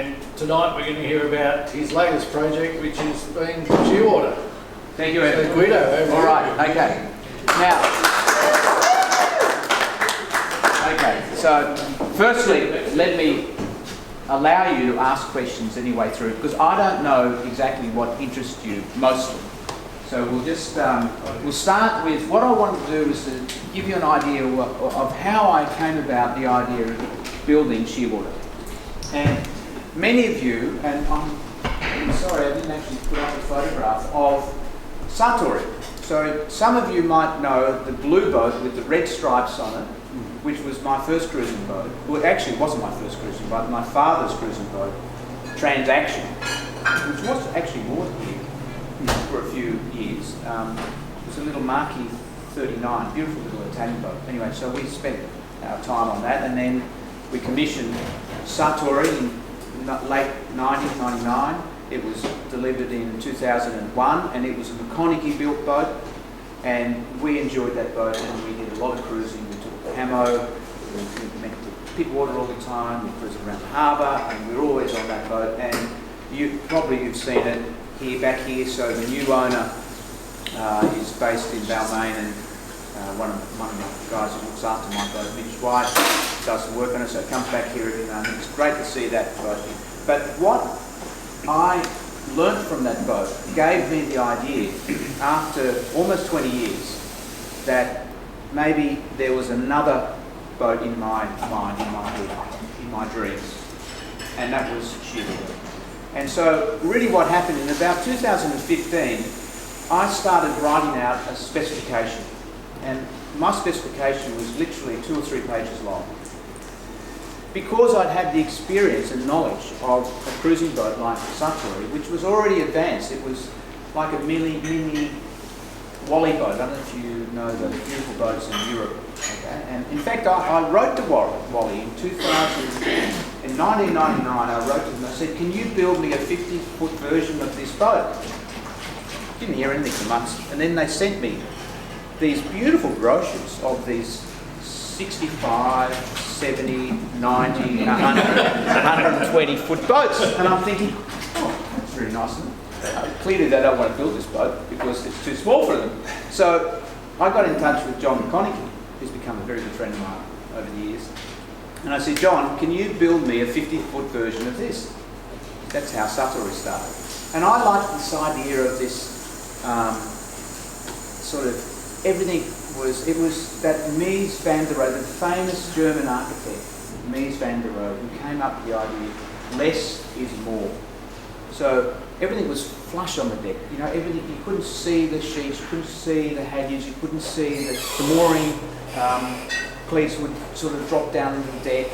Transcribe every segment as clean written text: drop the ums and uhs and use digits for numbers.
and tonight we're going to hear about his latest project, which has been Shearwater. Thank you, Evan. So Guido, over All right, okay. Now, okay, so firstly, let me allow you to ask questions any way through, because I don't know exactly what interests you mostly. So we'll just, we'll start with, what I want to do is to give you an idea of how I came about the idea of building Shearwater. And many of you, and I'm sorry I didn't actually put up a photograph of Satori. So some of you might know the blue boat with the red stripes on it, which was my first cruising boat. Well, actually it wasn't my first cruising boat, my father's cruising boat, Transaction, which was actually moored here for a few years. It was a little Marquis 39, beautiful little Italian boat. Anyway, so we spent our time on that, and then we commissioned Satori in late 1999. It was delivered in 2001, and it was a MHYC built boat, and we enjoyed that boat, and we did a lot of cruising. We took the Hamo, we went to Pittwater all the time, we cruised around the harbour, and we were always on that boat. And you've seen it here, back here. So the new owner is based in Balmain, and one of the guys who looks after my boat, Mitch White, does some work on it, so it comes back here every now and then. It's great to see that boat here. But what I learnt from that boat gave me the idea, after almost 20 years, that maybe there was another boat in my mind, in my dreams, and that was Shearwater. And so really what happened in about 2015, I started writing out a specification, and my specification was literally 2 or 3 pages long. Because I'd had the experience and knowledge of a cruising boat like Satori, which was already advanced. It was like a mini Wally boat. I don't know if you know the beautiful boats in Europe. Okay? And in fact, I wrote to Wally in 1999. I wrote to them. I said, "Can you build me a 50-foot version of this boat?" Didn't hear anything for months, and then they sent me these beautiful brochures of these 65, 70, 90, 100, 120-foot boats. And I'm thinking, oh, that's really nice. Clearly they don't want to build this boat because it's too small for them. So I got in touch with John McConaughey, who's become a very good friend of mine over the years. And I said, "John, can you build me a 50-foot version of this?" That's how Satori started. And I liked this idea of this sort of everything it was that Mies van der Rohe, the famous German architect, Mies van der Rohe, who came up with the idea, less is more. So everything was flush on the deck. You know, everything, you couldn't see the sheets, you couldn't see the halyards, you couldn't see the mooring cleats would sort of drop down into the deck.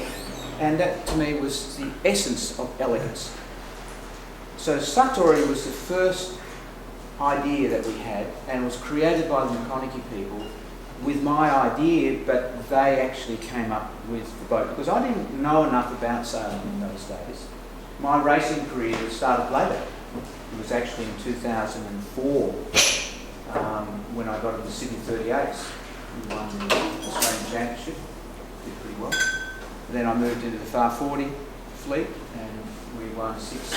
And that to me was the essence of elegance. So Satori was the first idea that we had, and was created by the MHYC people with my idea, but they actually came up with the boat, because I didn't know enough about sailing in those days. My racing career started later. It was actually in 2004 when I got into the Sydney 38s. We won the Australian Championship, did pretty well. Then I moved into the Far 40 fleet, and we won 6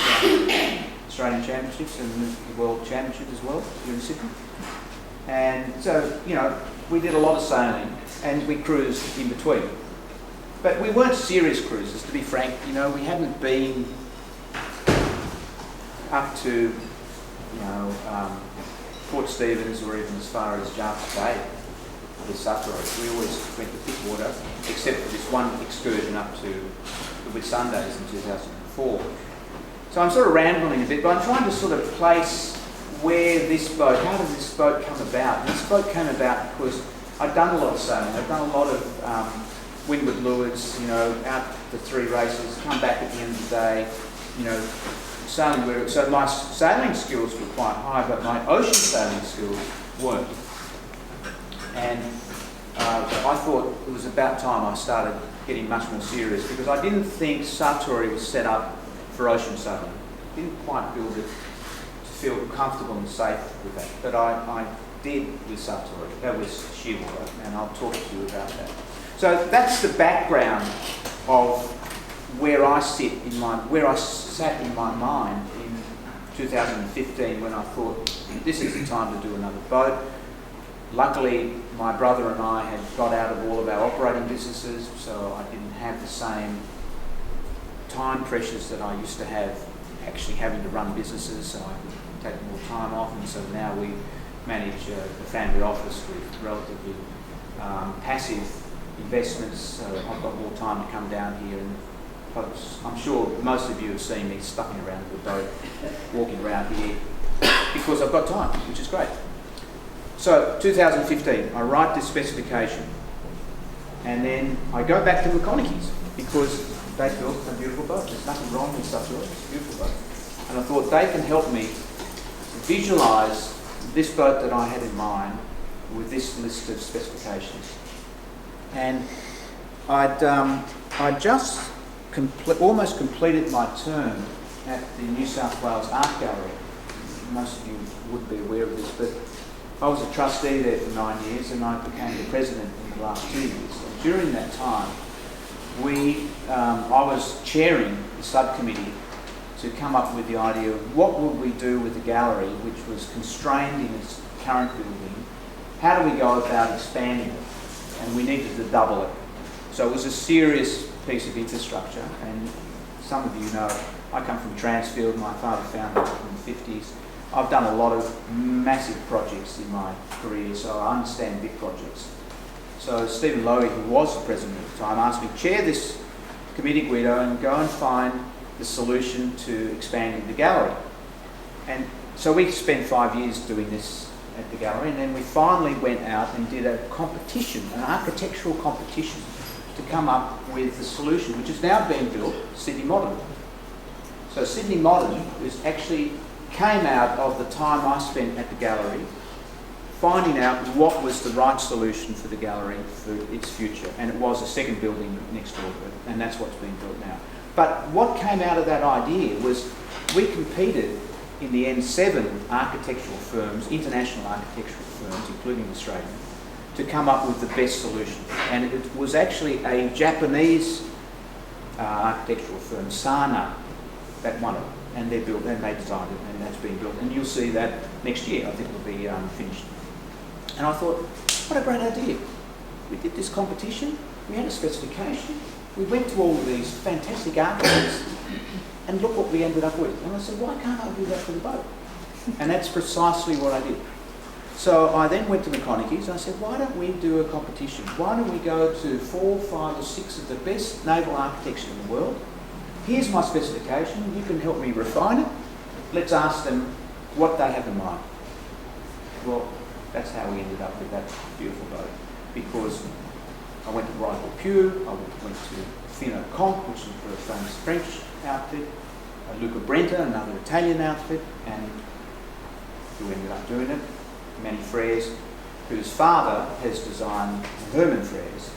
Australian Championships and the World Championship as well here in Sydney. And so, you know, we did a lot of sailing, and we cruised in between. But we weren't serious cruisers, to be frank. You know, we hadn't been up to, you know, Port Stephens or even as far as Jarvis Bay with Satori. We always went to Pittwater, except for this one excursion up to the Whitsundays in 2004. So I'm sort of rambling a bit, but I'm trying to sort of place where this boat, how did this boat come about? This boat came about because I'd done a lot of sailing. I'd done a lot of windward lures, you know, out the 3 races, come back at the end of the day, you know, sailing where, so my sailing skills were quite high, but my ocean sailing skills weren't. And I thought it was about time I started getting much more serious, because I didn't think Satori was set up for ocean sailing. Didn't quite build it to feel comfortable and safe with that. But I did with Satori. That was Shearwater, and I'll talk to you about that. So that's the background of where I sat in my mind in 2015 when I thought this is the time to do another boat. Luckily, my brother and I had got out of all of our operating businesses, so I didn't have the same time pressures that I used to have actually having to run businesses, so I could take more time off, and so now we manage the family office with relatively passive investments, so I've got more time to come down here, and I'm sure most of you have seen me stucking around the boat, walking around here, because I've got time, which is great. So 2015, I write this specification, and then I go back to MHYC because they built a beautiful boat. There's nothing wrong with such a boat. It's a beautiful boat. And I thought they can help me visualise this boat that I had in mind with this list of specifications. And I'd just almost completed my term at the New South Wales Art Gallery. Most of you would be aware of this, but I was a trustee there for 9 years, and I became the president in the last 2 years. And during that time, I was chairing the subcommittee to come up with the idea of what would we do with the gallery, which was constrained in its current building. How do we go about expanding it? And we needed to double it. So it was a serious piece of infrastructure, and some of you know I come from Transfield. My father founded it in the 50s. I've done a lot of massive projects in my career, so I understand big projects. So Stephen Lowy, who was the president at the time, asked me to chair this committee, Guido, and go and find the solution to expanding the gallery. And so we spent 5 years doing this at the gallery, and then we finally went out and did a competition, an architectural competition, to come up with the solution, which is now being built, Sydney Modern. So Sydney Modern came out of the time I spent at the gallery finding out what was the right solution for the gallery for its future, and it was a second building next door to it, and that's what's being built now. But what came out of that idea was we competed in the end 7 architectural firms, international architectural firms, including Australian, to come up with the best solution. And it was actually a Japanese architectural firm, Sana, that won it. And they built, and they designed it, and that's being built. And you'll see that next year. I think it'll be finished. And I thought, what a great idea. We did this competition, we had a specification, we went to all of these fantastic architects, and look what we ended up with. And I said, why can't I do that for the boat? And that's precisely what I did. So I then went to MHYC and I said, why don't we do a competition? Why don't we go to 4, 5 or 6 of the best naval architecture in the world? Here's my specification, you can help me refine it. Let's ask them what they have in mind. Well, that's how we ended up with that beautiful boat, because I went to Rival Pew, I went to Fino Comp, which is a famous French outfit, Luca Brenta, another Italian outfit, and who ended up doing it, Manny Frey, whose father has designed Herman Frey's,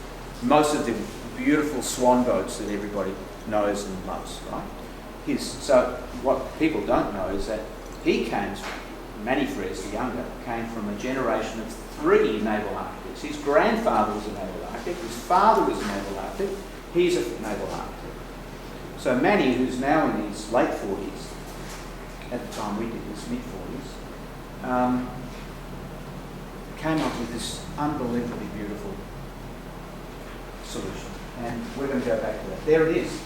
most of the beautiful swan boats that everybody knows and loves, right? So what people don't know is that he came, Manny Frey, the younger, came from a generation of 3 naval architects. His grandfather was a naval architect, his father was a naval architect, he's a naval architect. So Manny, who's now in his late 40s, at the time we did this, mid-40s, came up with this unbelievably beautiful solution. And we're going to go back to that. There it is.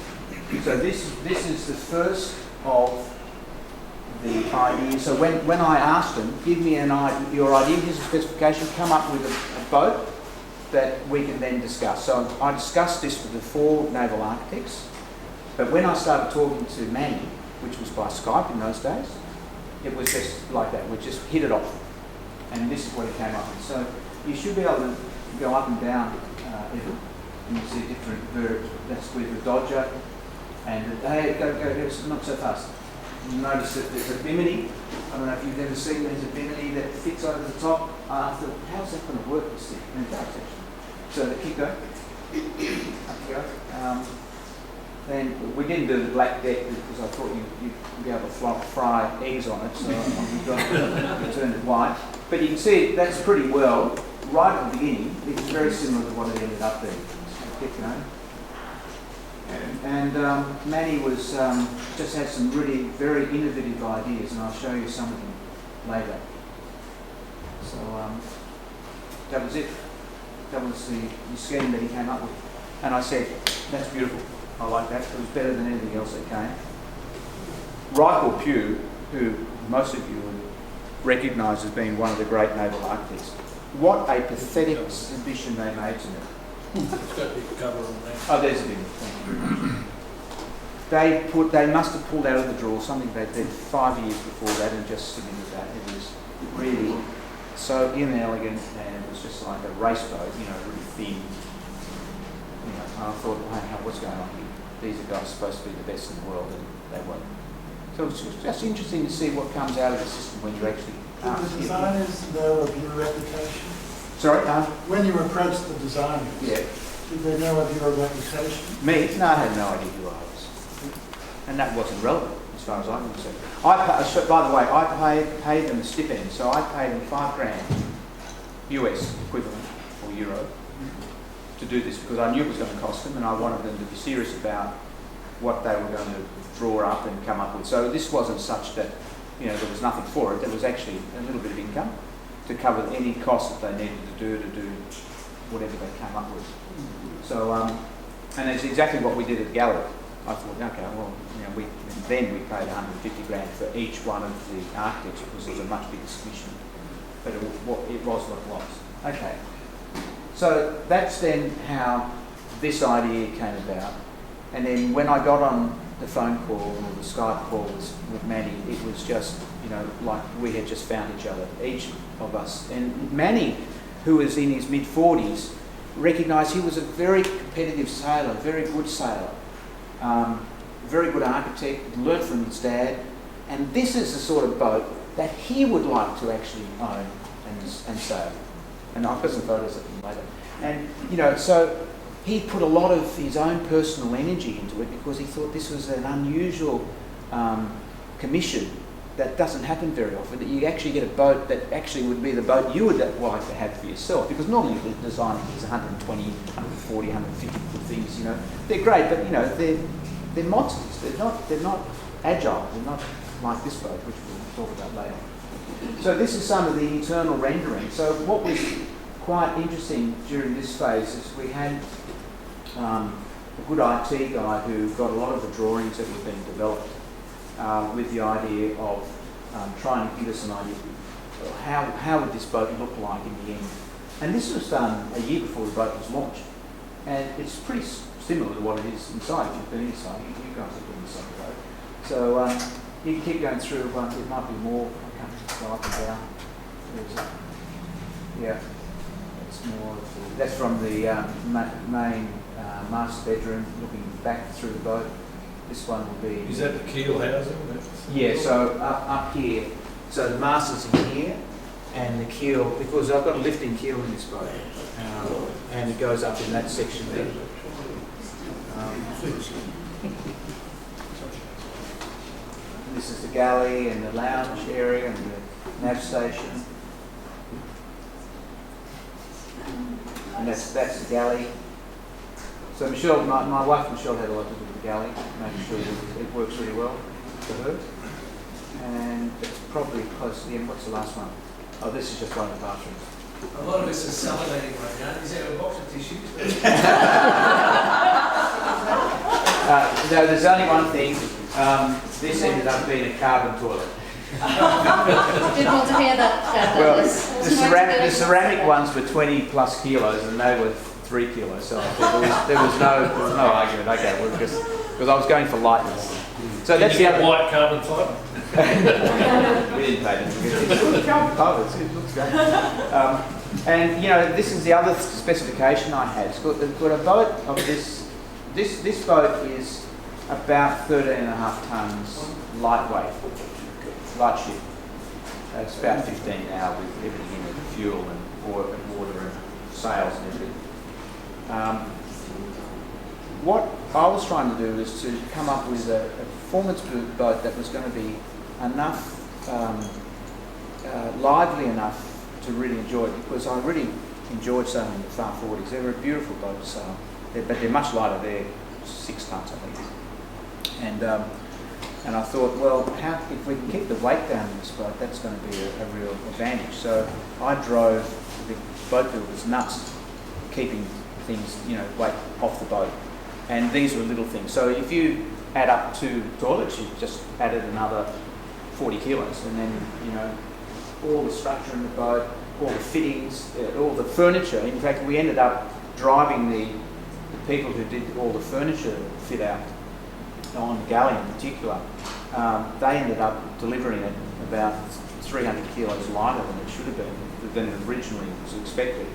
So this is the first of the ideas. So when I asked them, give me your idea, here's a specification, come up with a boat that we can then discuss. So I discussed this with the 4 naval architects, but when I started talking to Manny, which was by Skype in those days, it was just like that. We just hit it off. And this is what it came up with. So you should be able to go up and down Evan, and you see different verbs. That's with the Dodger. And hey, go, not so fast. You notice that there's a bimini. I don't know if you've ever seen, there's a bimini that fits over the top. I thought, how's that going to work, this thing? And it does, actually. So keep going. Up you go. Then we didn't do the black deck because I thought you'd be able to fry eggs on it, so we turned it white. But you can see that's pretty well, right at the beginning, it's very similar to what it ended up being. So keep going. And Manny was just had some really very innovative ideas, and I'll show you some of them later. So that was it. That was the scheme that he came up with. And I said, that's beautiful. I like that. It was better than anything else that came. Michael Pugh, who most of you would recognise as being one of the great naval architects, what a pathetic submission they made to me. It's got the cover on there. Oh, there's a bit. They must have pulled out of the drawer something they did 5 years before that and just submitted that. It was really so inelegant, and it was just like a race boat, really thin. I thought, wow, what's going on here? These are guys supposed to be the best in the world, and they weren't. So it's just interesting to see what comes out of the system when you actually Did the designers know of your reputation? Sorry? When you approached the designers, Yeah. did they know of your reputation? Me? No, I had no idea who I was. And that wasn't relevant as far as I'm concerned. By the way, I paid them a stipend, so I paid them $5,000 US equivalent or euro to do this because I knew it was going to cost them, and I wanted them to be serious about what they were going to draw up and come up with. So this wasn't such that there was nothing for it. There was actually a little bit of income to cover any costs that they needed to do whatever they came up with. So and it's exactly what we did at Galley. I thought, okay, well, we paid $150,000 for each one of the architects because it was a much bigger submission, but it was what it was. Okay, so that's then how this idea came about. And then when I got on the phone call or the Skype calls with Manny, it was just, like we had just found each other, each of us. And Manny, who was in his mid-40s, recognised he was a very competitive sailor, very good sailor, very good architect, learnt from his dad. And this is the sort of boat that he would like to actually own and sail. And I've got some photos of him later. And, so he put a lot of his own personal energy into it because he thought this was an unusual commission that doesn't happen very often, that you actually get a boat that actually would be the boat you would like to have for yourself, because normally the designing is 120, 140, 150 good things, They're great, but, they're monsters. They're not agile. They're not like this boat, which we'll talk about later. So this is some of the internal rendering. So what was quite interesting during this phase is we had a good IT guy who got a lot of the drawings that were being developed with the idea of trying to give us an idea of how would this boat look like in the end. And this was done a year before the boat was launched. And it's pretty similar to what it is inside. If you've been inside, you guys have been inside the boat. So you can keep going through, it might be more, I can't just go up and down. Yeah, it's more, that's from the main master bedroom, looking back through the boat. This one will be... Is that the keel housing? Yeah, so up here. So the mast is in here, and the keel, because I've got a lifting keel in this boat, and it goes up in that section there. This is the galley and the lounge area and the nav station. And that's the galley. So Michelle, my wife Michelle had a lot to do with the galley, making sure that it works really well for her. And it's probably close to the end. What's the last one? Oh, this is just one of the bathrooms. A lot of us are salivating right now. Is there a box of tissues? No, there's only one thing. This ended up being a carbon toilet. Didn't want to hear that. Well, the ceramic ones were 20 plus kilos, and they were 3 kilos. So I thought there was no argument. Okay, because I was going for lightness. So that's the other white carbon fibre. We didn't pay them. It's carbon fibre. It looks great. And this is the other specification I had. It's got a boat of this. This boat is about 13.5 tons lightweight, light ship. It's about 15 now with everything in it, fuel and water and sails and everything. What I was trying to do is to come up with a performance boat that was going to be enough, lively enough to really enjoy it, because I really enjoyed sailing the Far 40s. They were a beautiful boat to sail, but they're much lighter. They're 6 tons, I think. And I thought, well, if we can keep the weight down in this boat, that's going to be a real advantage. So I drove the boat builders nuts, keeping things, weight off the boat. And these were little things. So if you add up 2 toilets, you've just added another 40 kilos, and then all the structure in the boat, all the fittings, all the furniture. In fact, we ended up driving the people who did all the furniture fit out on Galley in particular. They ended up delivering it about 300 kilos lighter than it should have been, than originally was expected.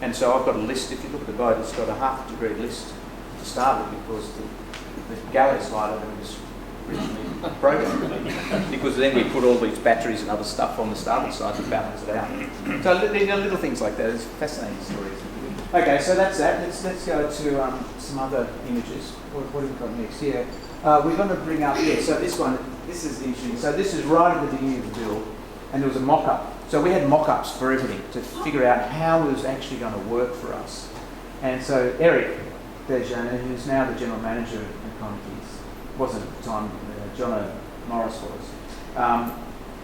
And so I've got a list. If you look at the boat, it's got a half-degree list to start with, because the Galley's lighter than it was originally programmed, because then we put all these batteries and other stuff on the starboard side to balance it out. So little things like that. It's fascinating stories. Okay, so that's that. Let's go to some other images. What have we got next here? We're going to bring up, so this is interesting. So this is right at the beginning of the build, and there was a mock-up. So we had mock-ups for everything to figure out how it was actually going to work for us. And so Eric Belgiorno, who's now the general manager at Conkeys, wasn't at the time, John Morris was.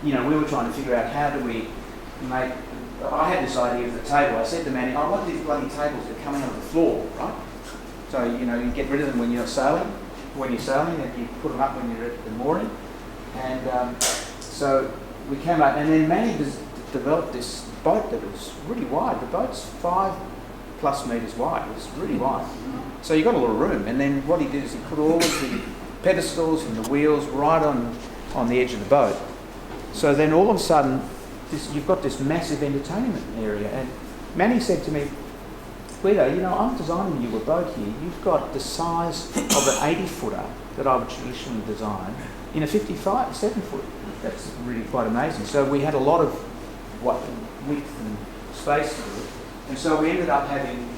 We were trying to figure out how do we make. I had this idea of the table. I said to Manny, I want these bloody tables that are coming out of the floor, right? So, you get rid of them when you're sailing. When you're sailing, and you put them up when you're at the mooring. And so we came up, and then Manny developed this boat that was really wide. The boat's 5+ meters wide. It was really wide. So you got a lot of room. And then what he did is he put all of the pedestals and the wheels right on the edge of the boat. So then all of a sudden, you've got this massive entertainment area. And Manny said to me, Guido, I'm designing you a boat here. You've got the size of an 80-footer that I would traditionally design in a 7-foot. That's really quite amazing. So we had a lot of width and space to it. And so we ended up having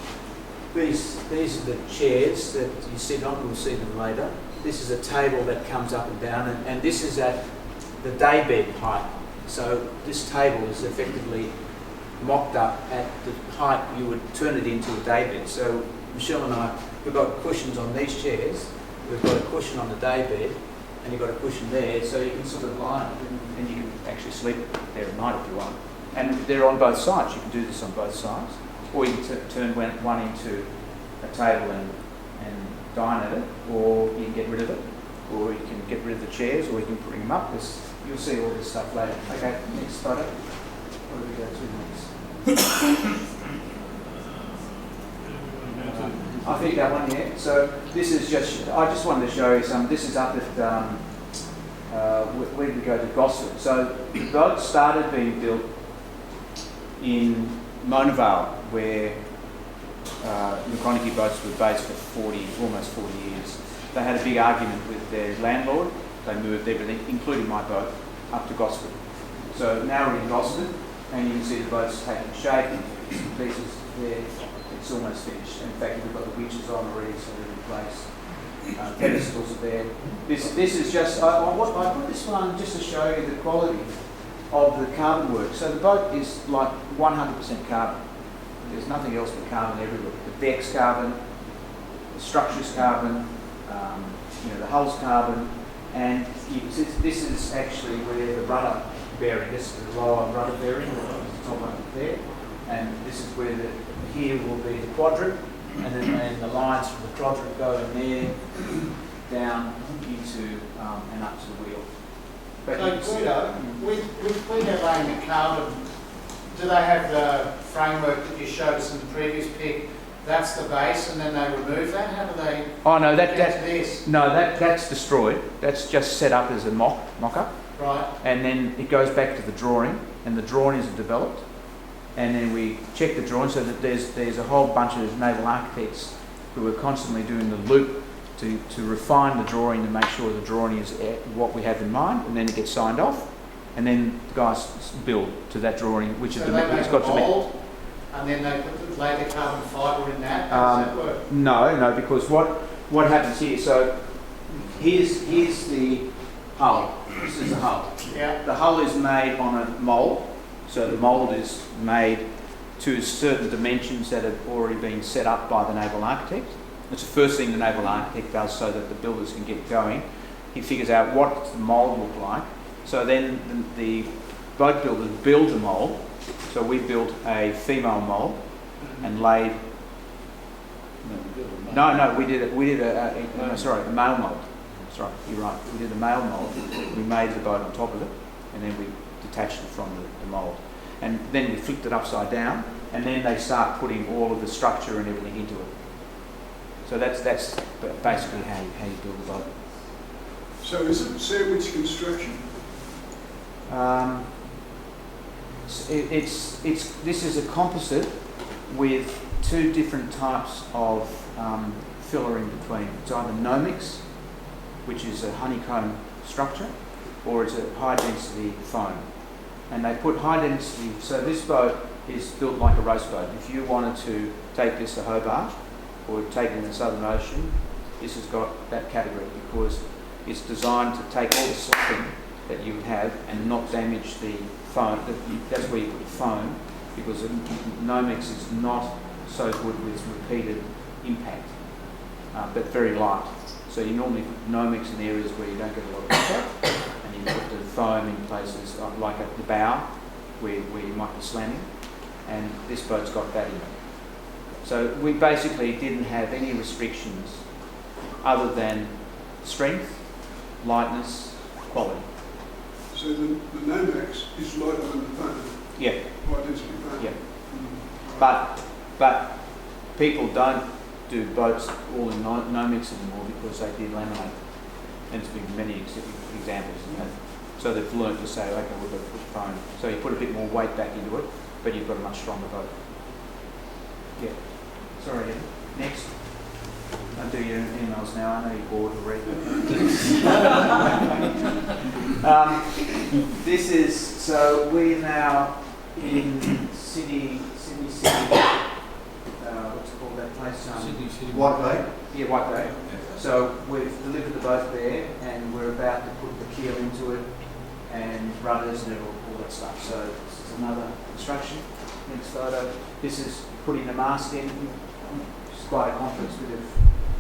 these are the chairs that you sit on. We'll see them later. This is a table that comes up and down, and this is at the daybed height. So this table is effectively mocked up at the height you would turn it into a daybed. So Michelle and I, we've got cushions on these chairs, we've got a cushion on the daybed, and you've got a cushion there, so you can sort of lie on it, and you can actually sleep there at night if you want. And they're on both sides. You can do this on both sides, or you can turn one into a table and dine at it, or you can get rid of it, or you can get rid of the chairs, or you can bring them up. You'll see all this stuff later. Okay, next photo. What do we go to next? I think that one here. So this is I just wanted to show you some. This is up at, where did we go to Gosford? So the boat started being built in Mona Vale, where the Chronicle boats were based for almost 40 years. They had a big argument with their landlord. They moved everything, including my boat, up to Gosford. So now we're in Gosford, and you can see the boat's taking shape, and some pieces there. It's almost finished. In fact, we've got the winches on already, so they're in place. Pedestals are there. This is just, I put this one just to show you the quality of the carbon work. So the boat is like 100% carbon. There's nothing else but carbon everywhere. The deck's carbon, the structure's carbon, the hull's carbon, and this is actually where the rudder bearing, this is the lower rudder bearing, the top one there, and this is where here will be the quadrant, and the lines from the quadrant go in there, down into and up to the wheel. But So Guido, with Guido laying the carbon, do they have the framework that you showed us in the previous pic? That's the base, and then they remove that. How do they? Oh no, this? That's destroyed. That's just set up as a mock-up. Right. And then it goes back to the drawing, and the drawings are developed. And then we check the drawing, so that there's a whole bunch of naval architects who are constantly doing the loop to refine the drawing to make sure the drawing is what we have in mind, and then it gets signed off, and then the guys build to that drawing, which is it's got to be. And then they lay the carbon fibre in that. How does that work? No, because what happens here? So here's the hull. This is the hull. Yeah. The hull is made on a mould. So the mould is made to certain dimensions that have already been set up by the naval architect. It's the first thing the naval architect does so that the builders can get going. He figures out what the mould look like. So then the boat builders build the mould. So we built a female mould and laid. No, we did a male mould. That's right, you're right. We did a male mould. We made the boat on top of it, and then we detached it from the mould. And then we flipped it upside down, and then they start putting all of the structure and everything into it. So that's basically how you build a boat. So is it sandwich construction? This is a composite with two different types of filler in between. It's either Nomix, which is a honeycomb structure, or it's a high density foam. And they put high density, so this boat is built like a race boat. If you wanted to take this to Hobart or take it in the Southern Ocean, this has got that category because it's designed to take all the slapping that you would have and not damage the foam. That's where you put the foam, because Nomix is not so good with repeated impact, but very light. So you normally put Nomix in areas where you don't get a lot of impact, and you put the foam in places like at the bow where you might be slamming, and this boat's got that in it. So we basically didn't have any restrictions other than strength, lightness, quality. So the Nomax is lighter than the foam? Yeah. High density foam? Yeah. But people don't do boats all in Nomix anymore because they did laminate. And there's been many examples. So they've learned to say, okay, we've got to put foam. So you put a bit more weight back into it, but you've got a much stronger boat. Yeah. Sorry, Evan. Next. Don't do your emails now. I know you're bored of reading. This is, so we're now in Sydney City. What's it called, that place? White Bay? Yeah, White Bay. So we've delivered the boat there, and we're about to put the keel into it, and rudders and all that stuff. So this is another construction. Next photo. This is putting the mast in. It's quite a complex bit of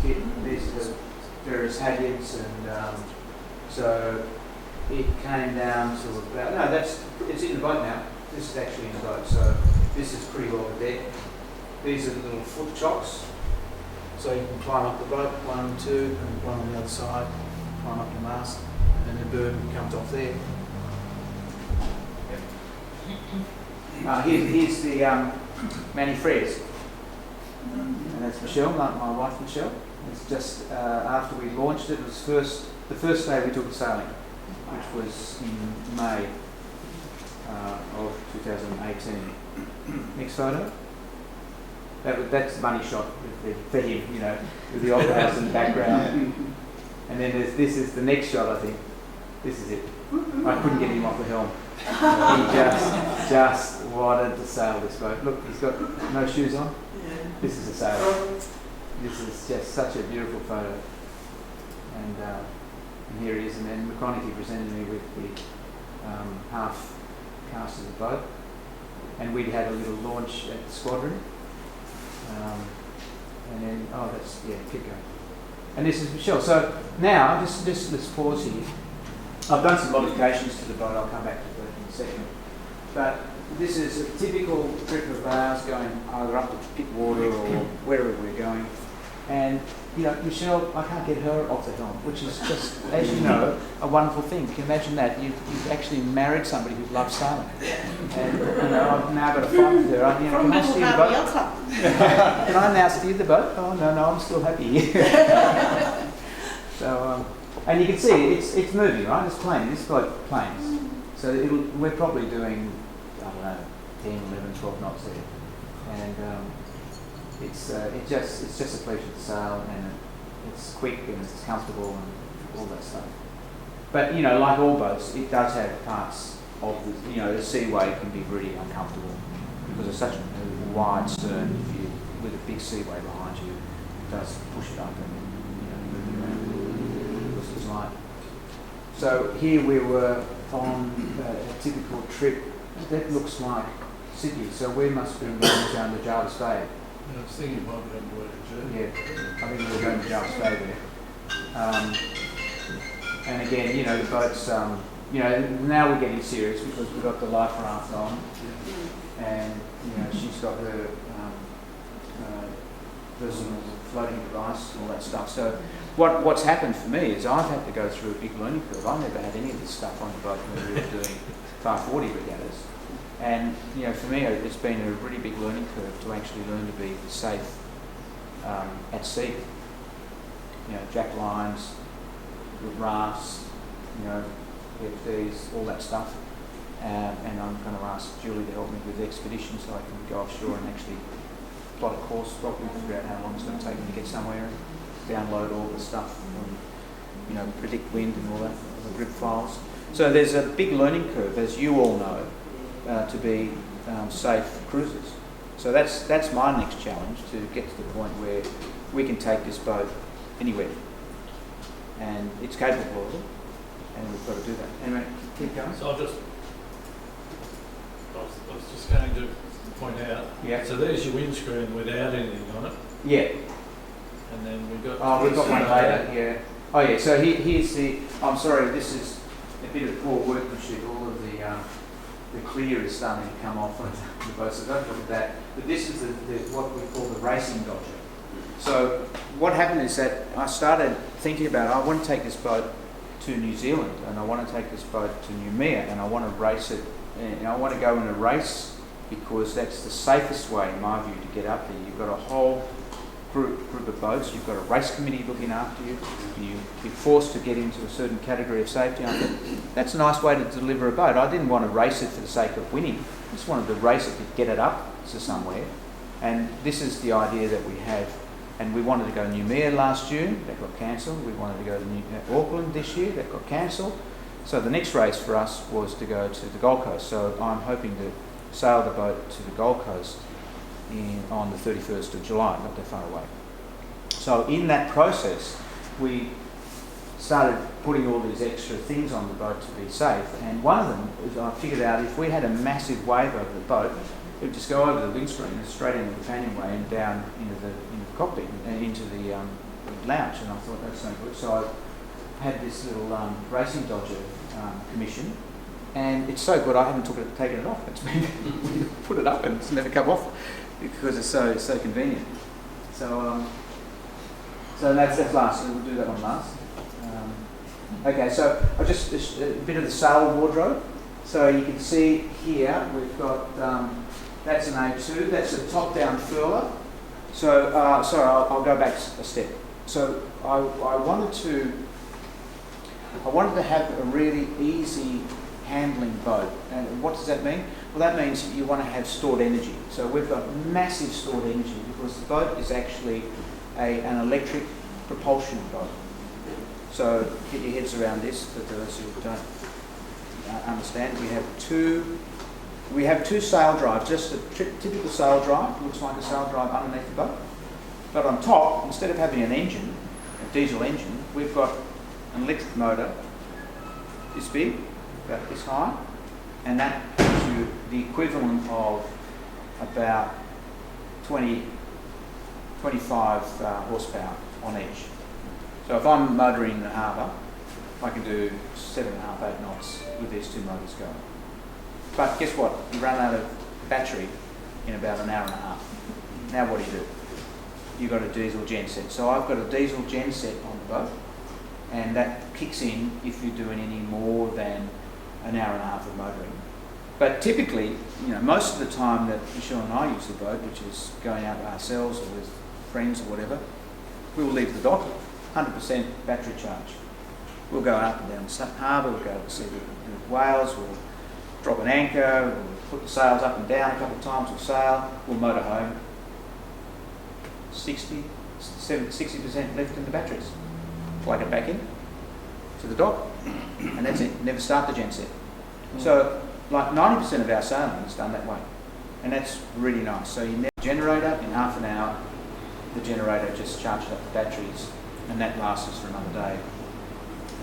kit. These are the various halyards, and so it came down to about, it's in the boat now. This is actually in the boat, so this is pretty well the deck. These are the little foot chocks, so you can climb up the boat, 1 and 2, and one on the other side, climb up the mast, and the bird comes off there. Here's the Manny Frey's, and that's Michelle, my wife Michelle. It's just after we launched it. It was the first day we took it sailing, which was in May of 2018. Next photo. That's the money shot for him, with the opera house in the background. And then this is the next shot, I think. This is it. I couldn't get him off the helm. He just wanted to sail this boat. Look, he's got no shoes on. This is a sail. This is just such a beautiful photo. And here he is. And then McConaughey presented me with the half cast of the boat. And we'd had a little launch at the squadron. And then, keep going. And this is Michelle. So now, just let's pause here. I've done some modifications to the boat. I'll come back to that in a second. But this is a typical trip of ours going either up to Pittwater or wherever we're going. And, Michelle, I can't get her off the helm, which is just, as you know, a wonderful thing. Can you imagine that? You've actually married somebody who loves sailing. And, I've now got to fight with her. Can I steer the boat? Can I now steer the boat? Oh, no, I'm still happy here. So, and you can see it's moving, right? It's planes. It's like planes. So we're probably doing, 10, 11, 12 knots there. And it's just a pleasure to sail, and it's quick and it's comfortable and all that stuff. But like all boats, it does have parts of the seaway can be really uncomfortable because it's such a wide stern. With a big seaway behind you, it does push it up and move you around because it's light. So here we were on a typical trip that looks like Sydney. So we must be going down to Jarvis Bay. I was thinking it might be on the way to Germany. Yeah, I think we're going to just stay there. And again, you know, the boat's, you know, now we're getting serious because we've got the life raft on, and you know, she's got her personal floating device and all that stuff. So what's happened for me is I've had to go through a big learning curve. I've never had any of this stuff on the boat when we were doing 540 regattas. And you know, for me, it's been a really big learning curve to actually learn to be safe at sea. You know, jack lines, rafts, you know, PFDs, all that stuff. And I'm going to ask Julie to help me with the expedition so I can go offshore and actually plot a course properly, figure out how long it's going to take me to get somewhere, and download all the stuff, and, you know, predict wind and all that, the grid files. So there's a big learning curve, as you all know, to be safe cruisers. So that's my next challenge, to get to the point where we can take this boat anywhere, and it's capable of it, and we've got to do that. Anyway, keep going. So I was just going to point out. Yeah. So there's your windscreen without anything on it, Yeah. and then we've got. Oh, we've got one later. Yeah. Oh, yeah. So here's the. I'm sorry. This is a bit of poor workmanship. All of the clear is starting to come off on the boat. So don't look at that. But this is what we call the racing dodger. So what happened is that I started thinking about, I want to take this boat to New Zealand, and I want to take this boat to Noumea, and I want to race it. And I want to go in a race because that's the safest way, in my view, to get up there. You've got a whole group of boats. You've got a race committee looking after you. You're forced to get into a certain category of safety. I thought, that's a nice way to deliver a boat. I didn't want to race it for the sake of winning. I just wanted to race it to get it up to somewhere. And this is the idea that we have. And we wanted to go to Noumea last June. That got cancelled. We wanted to go to Auckland this year. That got cancelled. So the next race for us was to go to the Gold Coast. So I'm hoping to sail the boat to the Gold Coast on the 31st of July, not that far away. So in that process, we started putting all these extra things on the boat to be safe. And one of them is, I figured out, if we had a massive wave over the boat, it would just go over the windscreen and straight into the companionway and down into the cockpit and into the lounge. And I thought, that's no good. So I had this little racing dodger commission, and it's so good I haven't taken it off. It's been put it up and it's never come off because it's so convenient. So that's last. So we'll do that one last. Okay, so I just a bit of the sail wardrobe. So you can see here we've got that's an A2. That's a top-down furler. So sorry, I'll go back a step. So I wanted to have a really easy handling boat. And what does that mean? Well, that means you want to have stored energy. So we've got massive stored energy because the boat is actually an electric propulsion boat. So get your heads around this for those who don't understand. We have two sail drives, just a typical sail drive, looks like a sail drive underneath the boat. But on top, instead of having an engine, a diesel engine, we've got an electric motor this big, about this high, and that gives you the equivalent of about 25 horsepower on each. So if I'm motoring in the harbour, I can do 7.5, 8 knots with these two motors going. But guess what? You run out of battery in about an hour and a half. Now what do? You've got a diesel genset. So I've got a diesel genset on the boat, and that kicks in if you're doing any more than an hour and a half of motoring. But typically, most of the time that Michelle and I use the boat, which is going out ourselves or with friends or whatever, we will leave the dock, 100% battery charge. We'll go up and down the harbour, we'll go to see the whales, we'll drop an anchor, we'll put the sails up and down a couple of times, we'll sail, we'll motor home. 60% left in the batteries. Plug it back in to the dock, and that's it. Never start the genset. So, like 90% of our sailing is done that way, and that's really nice. So you never generator in half an hour. The generator just charged up the batteries, and that lasts us for another day,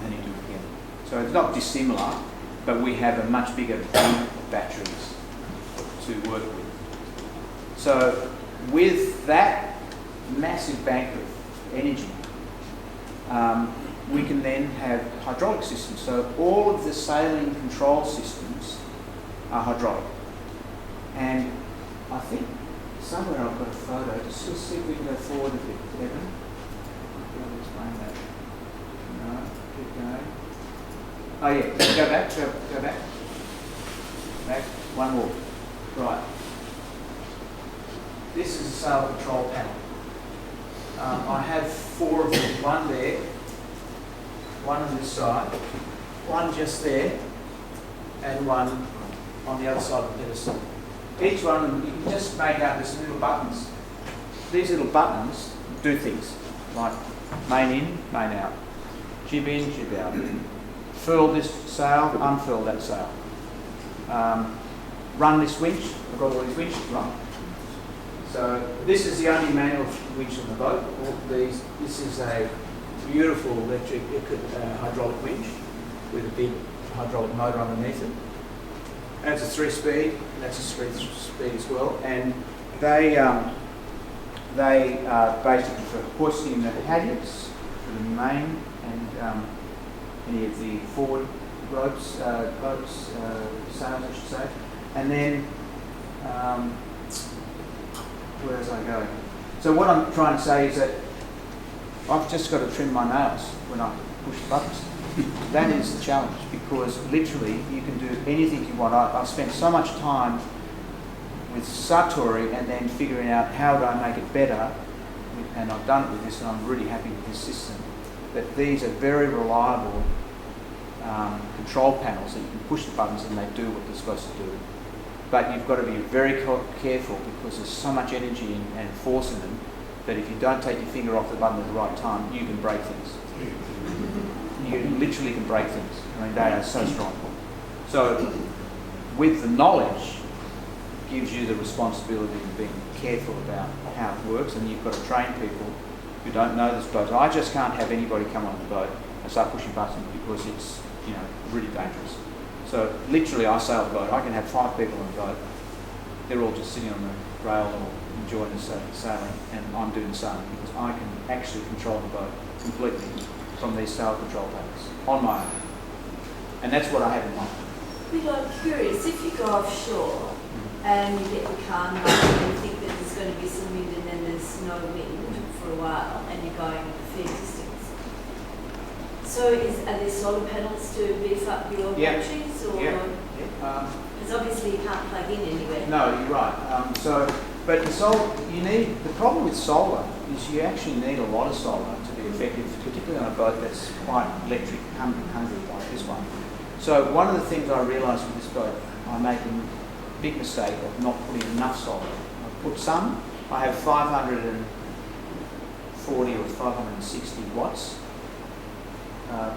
and then you do it again. So it's not dissimilar, but we have a much bigger bank of batteries to work with. So with that massive bank of energy, we can then have hydraulic systems. So all of the sailing control systems are hydraulic. And I think somewhere I've got a photo. Just see if we can go forward a bit, Evan. I'll be able to explain that. No, keep going. Oh yeah, go back, go back. Back, one more. Right. This is a sail control panel. I have 4 of them. One there, one on this side, one just there, and one on the other side of the pedestal. Each one of them, you can just make out these little buttons. These little buttons do things like main in, main out, jib in, jib out, furl this sail, unfurl that sail, run this winch. I've got all these winches run. So this is the only manual winch on the boat. All these, this is a beautiful electric hydraulic winch with a big hydraulic motor underneath it. That's a 3-speed. That's a 3-speed as well. And they are basically for hoisting the halyards for the main and any of the forward ropes, sails, I should say. And then where was I going? So what I'm trying to say is that I've just got to trim my nails when I push the buttons. That is the challenge, because literally you can do anything you want. I've spent so much time with Satori and then figuring out how do I make it better, and I've done it with this, and I'm really happy with this system. That these are very reliable control panels that you can push the buttons and they do what they're supposed to do. But you've got to be very careful, because there's so much energy and force in them that if you don't take your finger off the button at the right time, you can break things. You literally can break things. I mean, they are so strong. So with the knowledge gives you the responsibility of being careful about how it works, and you've got to train people who don't know this boat. I just can't have anybody come on the boat and start pushing buttons, because it's, you know, really dangerous. So literally I sail the boat. I can have 5 people on the boat. They're all just sitting on the rail or enjoying the sailing, and I'm doing the sailing, because I can actually control the boat completely from these sail control panels on my own. And that's what I have in mind. But I'm curious, if you go offshore and you get the calm and you think that there's going to be some wind and then there's no wind for a while and you're going a fair distance, so are there solar panels to beef up your batteries? Or because obviously you can't plug in anywhere. No, you're right. But the problem with solar is you actually need a lot of solar to be effective, particularly on a boat that's quite electric, hungry like this one. So one of the things I realised with this boat, I made a big mistake of not putting enough solar. I put some. I have 540 or 560 watts,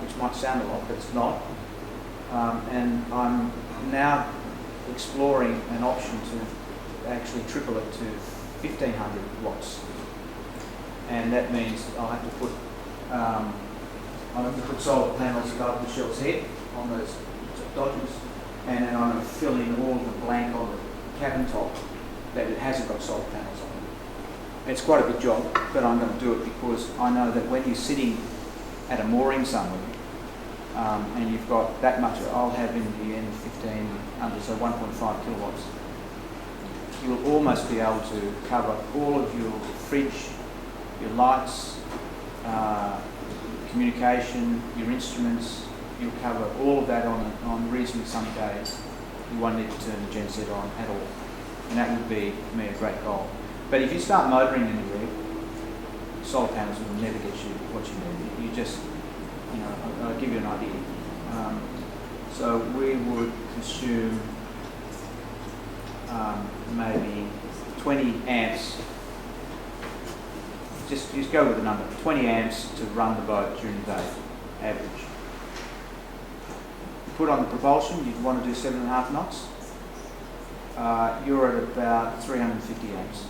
which might sound a lot, but it's not. And I'm now exploring an option to actually triple it to 1500 watts. And that means I'll have to put solar panels above the shell's head on those dodgers, and then I'm going to fill in all of the blank on the cabin top that it hasn't got solar panels on it. It's quite a big job, but I'm going to do it because I know that when you're sitting at a mooring somewhere and you've got that much, I'll have in the end 1500, so 1.5 kilowatts, you'll almost be able to cover all of your fridge, your lights, communication, your instruments. You'll cover all of that on reasonably sunny days. You won't need to turn the gen set on at all. And that would be, for me, a great goal. But if you start motoring anywhere, solar panels will never get you what you need. You just, I'll give you an idea. So we would consume maybe 20 amps. Just go with the number, 20 amps to run the boat during the day, average. Put on the propulsion, you'd want to do 7.5 knots. You're at about 350 amps.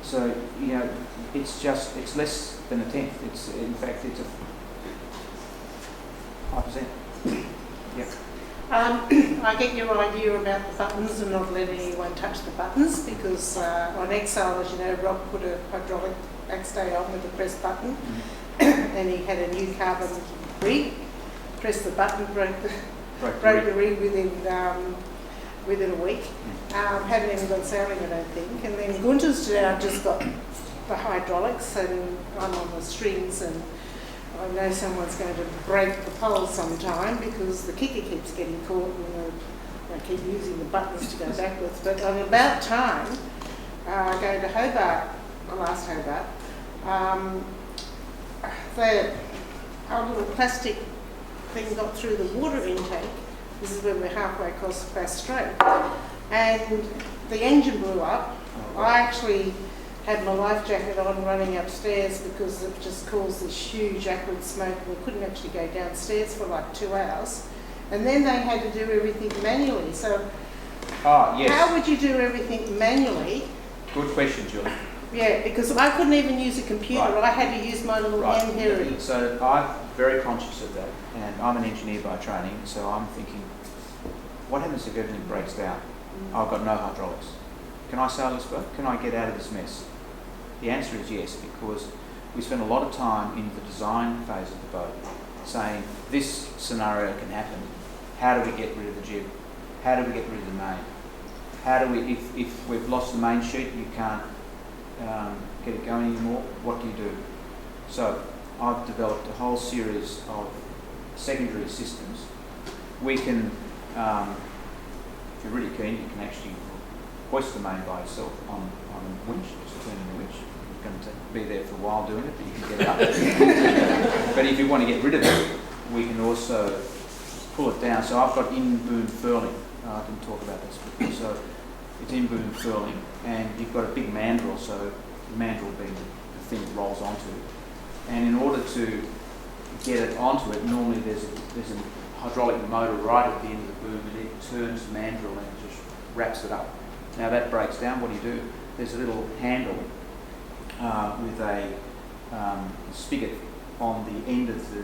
So, it's less than a tenth. In fact, it's a 5%. Yep. I get your idea about the buttons and not letting anyone touch the buttons, because on Exile, as you know, Rob put a hydraulic backstay on with a press button, and he had a new carbon rig. Pressed the button, broke the rig within a week. Hadn't even got sailing, I don't think. And then Gunter's now just got the hydraulics, and I'm on the strings, and I know someone's going to break the pole sometime because the kicker keeps getting caught and I keep using the buttons to go backwards. But on about time, going to Hobart, the last Hobart, our little plastic thing got through the water intake. This is when we're halfway across Bass Strait, and the engine blew up. I actually had my life jacket on running upstairs because it just caused this huge acrid smoke. We couldn't actually go downstairs for like 2 hours. And then they had to do everything manually. So how would you do everything manually? Good question, Julie. Yeah, because I couldn't even use a computer. Right. I had to use my little hand-hairy. So I'm very conscious of that, and I'm an engineer by training, so I'm thinking, what happens if everything breaks down? I've got no hydraulics. Can I sail this boat? Can I get out of this mess? The answer is yes, because we spent a lot of time in the design phase of the boat saying this scenario can happen. How do we get rid of the jib? How do we get rid of the main? How do we, if we've lost the main sheet, you can't get it going anymore, what do you do? So I've developed a whole series of secondary systems. We can, if you're really keen, you can actually hoist the main by yourself on a winch, just turning the winch. You're going to be there for a while doing it, but you can get it up. But if you want to get rid of it, we can also pull it down. So I've got in-boom furling. I didn't talk about this before. So it's in-boom furling, and you've got a big mandrel, so the mandrel being the thing that rolls onto it. And in order to get it onto it, normally there's a hydraulic motor right at the end of the boom, and it turns the mandrel and it just wraps it up. Now that breaks down, what do? There's a little handle with a spigot on the end of the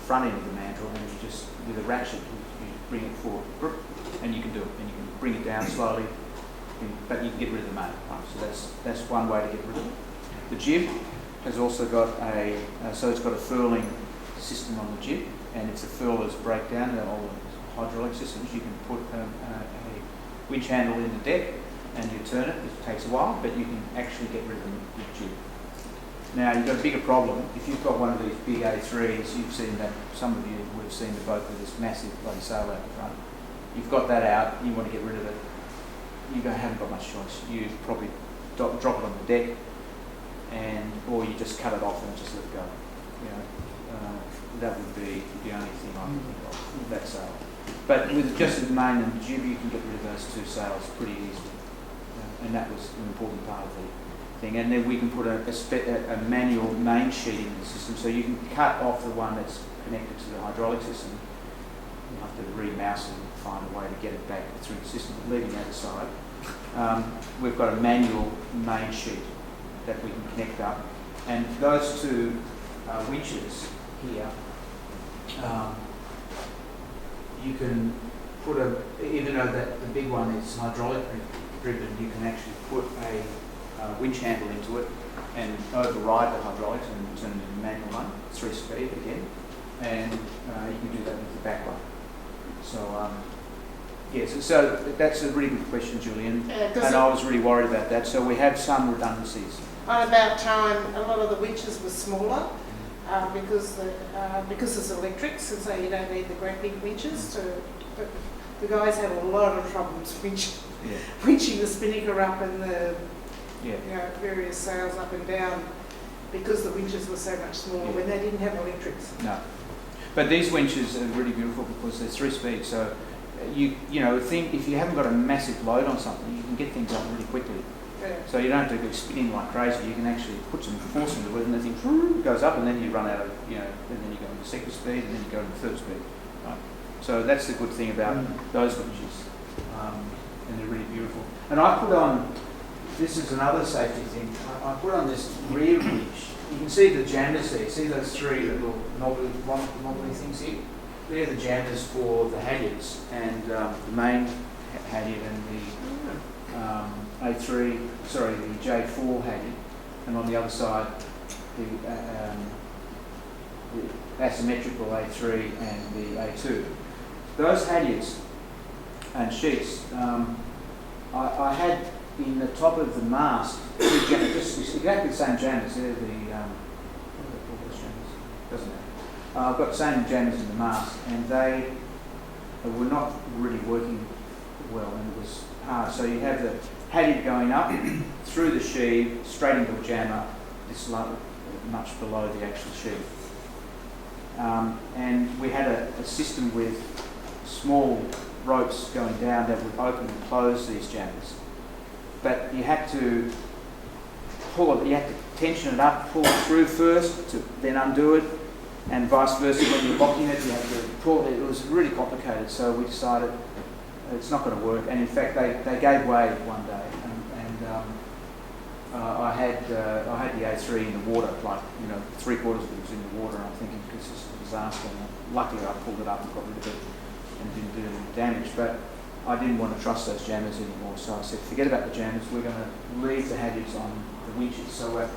front end of the mandrel, and you just, with a ratchet, you bring it forward, and you can do it, and you can bring it down slowly, but you can get rid of the main. Right? So that's one way to get rid of it. The jib has also got so it's got a furling system on the jib, and it's a furler's breakdown, all the hydraulic systems. You can put a winch handle in the deck and you turn it. It takes a while, but you can actually get rid of the jib. Now you've got a bigger problem. If you've got one of these big A3s, you've seen that, some of you would have seen the boat with this massive bloody sail out the front. You've got that out, you want to get rid of it. You haven't got much choice. You probably drop it on the deck, or you just cut it off and just let it go. You know, that would be the only thing I can think of with that sail. But with just the main and the jib, you can get rid of those two sails pretty easily, and that was an important part of the thing. And then we can put a manual main sheet in the system, so you can cut off the one that's connected to the hydraulic system. You have to remouse and find a way to get it back through the system, leaving that aside. We've got a manual main sheet that we can connect up, and those two winches here, you can put even though that the big one is hydraulic driven, you can actually put a winch handle into it and override the hydraulics and turn it into a manual one, 3-speed again, and you can do that with the back one. So yes, so that's a really good question, Julian, and I was really worried about that. So we have some redundancies. On about time, a lot of the winches were smaller because it's electrics, and so you don't need the great big winches. But the guys had a lot of problems winching the spinnaker up and the various sails up and down because the winches were so much smaller when they didn't have electrics. No, but these winches are really beautiful because they're 3-speed. So you know, if you haven't got a massive load on something, you can get things up really quickly. Yeah. So you don't have to go spinning like crazy. You can actually put some force into it, and the thing goes up, and then you run out of, and then you go into 2nd speed, and then you go into 3rd speed. Right? So that's the good thing about those winches, and they're really beautiful. And I put on, this is another safety thing. I put on this rear winch. You can see the jammers there. See those 3 little knobbly things here. they're the jammers for the halyards, and the main halyard and the the J4 halyard, and on the other side the asymmetrical A3 and the A2. Those halyards and sheets, I had in the top of the mast two jammers, just exactly the same jammers. They're doesn't matter. I've got the same jammers in the mast, and they were not really working well, and it was hard. So you have the halyard going up through the sheave, straight into a jammer, this level, much below the actual sheave. And we had a system with small ropes going down that would open and close these jammers. But you had to pull it, you had to tension it up, pull it through first, to then undo it, and vice versa. When you're locking it, you have to pull it. It was really complicated, so we decided it's not going to work. And in fact, they gave way one day, I had the A3 in the water, like, you know, 3/4 of it was in the water, and I'm thinking, this is a disaster. And luckily, I pulled it up and got rid of it and didn't do any damage. But I didn't want to trust those jammers anymore, so I said, forget about the jammers. We're going to leave the halyards on the winches. So I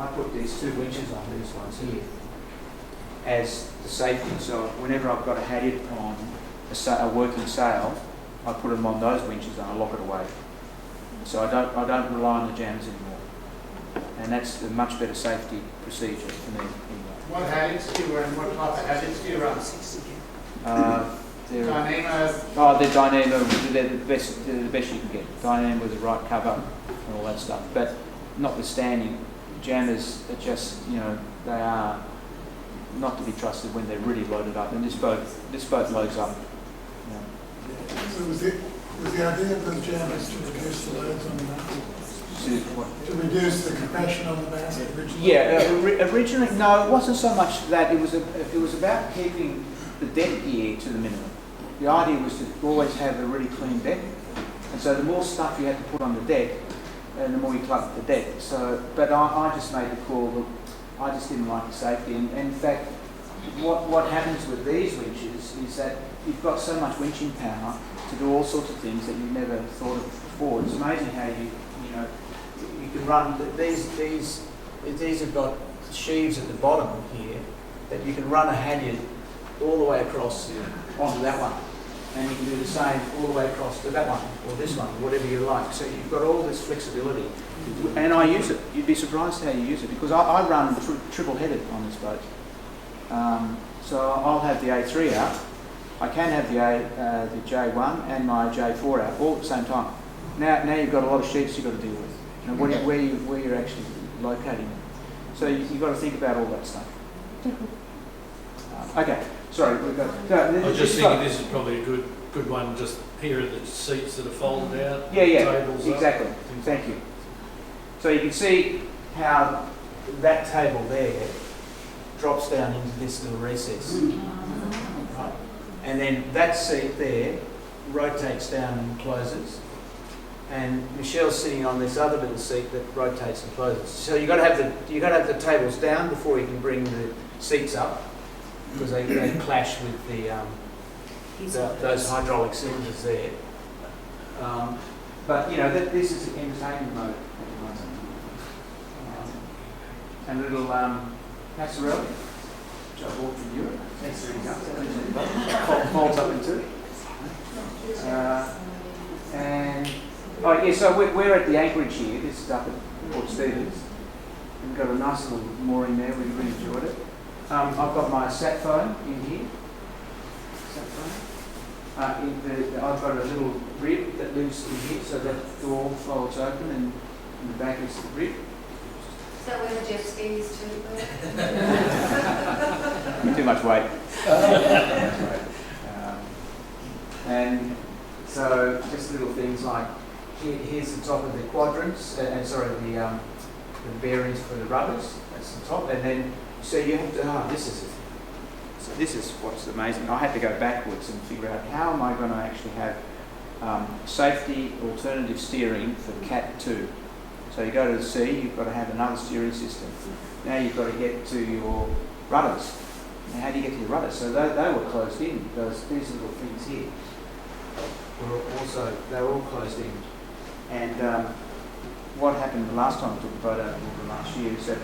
put these two winches on these ones here as the safety. So whenever I've got a halyard on a working sail, I put them on those winches and I lock it away. So I don't rely on the jammers anymore. And that's a much better safety procedure for me. What halyards do you run? What type of halyards do you run? Dynamo. They're Dynamo. They're the best you can get. Dynamo with the right cover and all that stuff. But notwithstanding, jammers are just, you know, they are not to be trusted when they're really loaded up. And this boat loads up. You know. So was the idea of those jammers to reduce the loads on the mast? To reduce the compression on the mast originally? Yeah, originally, no, it wasn't so much that. It was about keeping the deck gear to the minimum. The idea was to always have a really clean deck, and so the more stuff you had to put on the deck, and the more you cluttered the deck. So, but I just made the call. Look, I just didn't like the safety, and in fact, what happens with these winches is that you've got so much winching power to do all sorts of things that you never thought of before. It's amazing how you can run these have got sheaves at the bottom here that you can run a halyard all the way across onto that one, and you can do the same all the way across to that one or this one, whatever you like. So you've got all this flexibility, and I use it. You'd be surprised how you use it, because I run triple-headed on this boat. So I'll have the A3 out. I can have the J1 and my J4 out all at the same time. Now you've got a lot of sheets you've got to deal with. You know, where you're actually locating them. So you've got to think about all that stuff. Okay, sorry. I was just thinking this is probably a good one. Just here are the seats that are folded out. Yeah, tables exactly. Up. Thank you. So you can see how that table there drops down into this little recess. Right. And then that seat there rotates down and closes. And Michelle's sitting on this other little seat that rotates and closes. So you've got to have the tables down before you can bring the seats up, because they clash with those hydraulic cylinders there. But you know, this is entertainment mode at the moment. And a little casserole, which I bought from Europe. Thanks very much. Folds up in two. And so we're at the Anchorage here. This is up at Port Stephens. We've got a nice little mooring there. We really enjoyed it. I've got my sat phone in here. I've got a little rib that lives in here, so that door folds open, and in the back is the rib. Is that where the jet ski is too? Too much weight. And so just little things like here's the top of the quadrants, the bearings for the rudders. That's the top, and then so you have to. This is what's amazing. I had to go backwards and figure out how am I going to actually have safety alternative steering for Cat 2. So you go to the sea, you've got to have another steering system. Now you've got to get to your rudders. Now, how do you get to your rudder? So they were closed in. These little things here they were all closed in. And what happened the last time we took the boat out of the water last year is that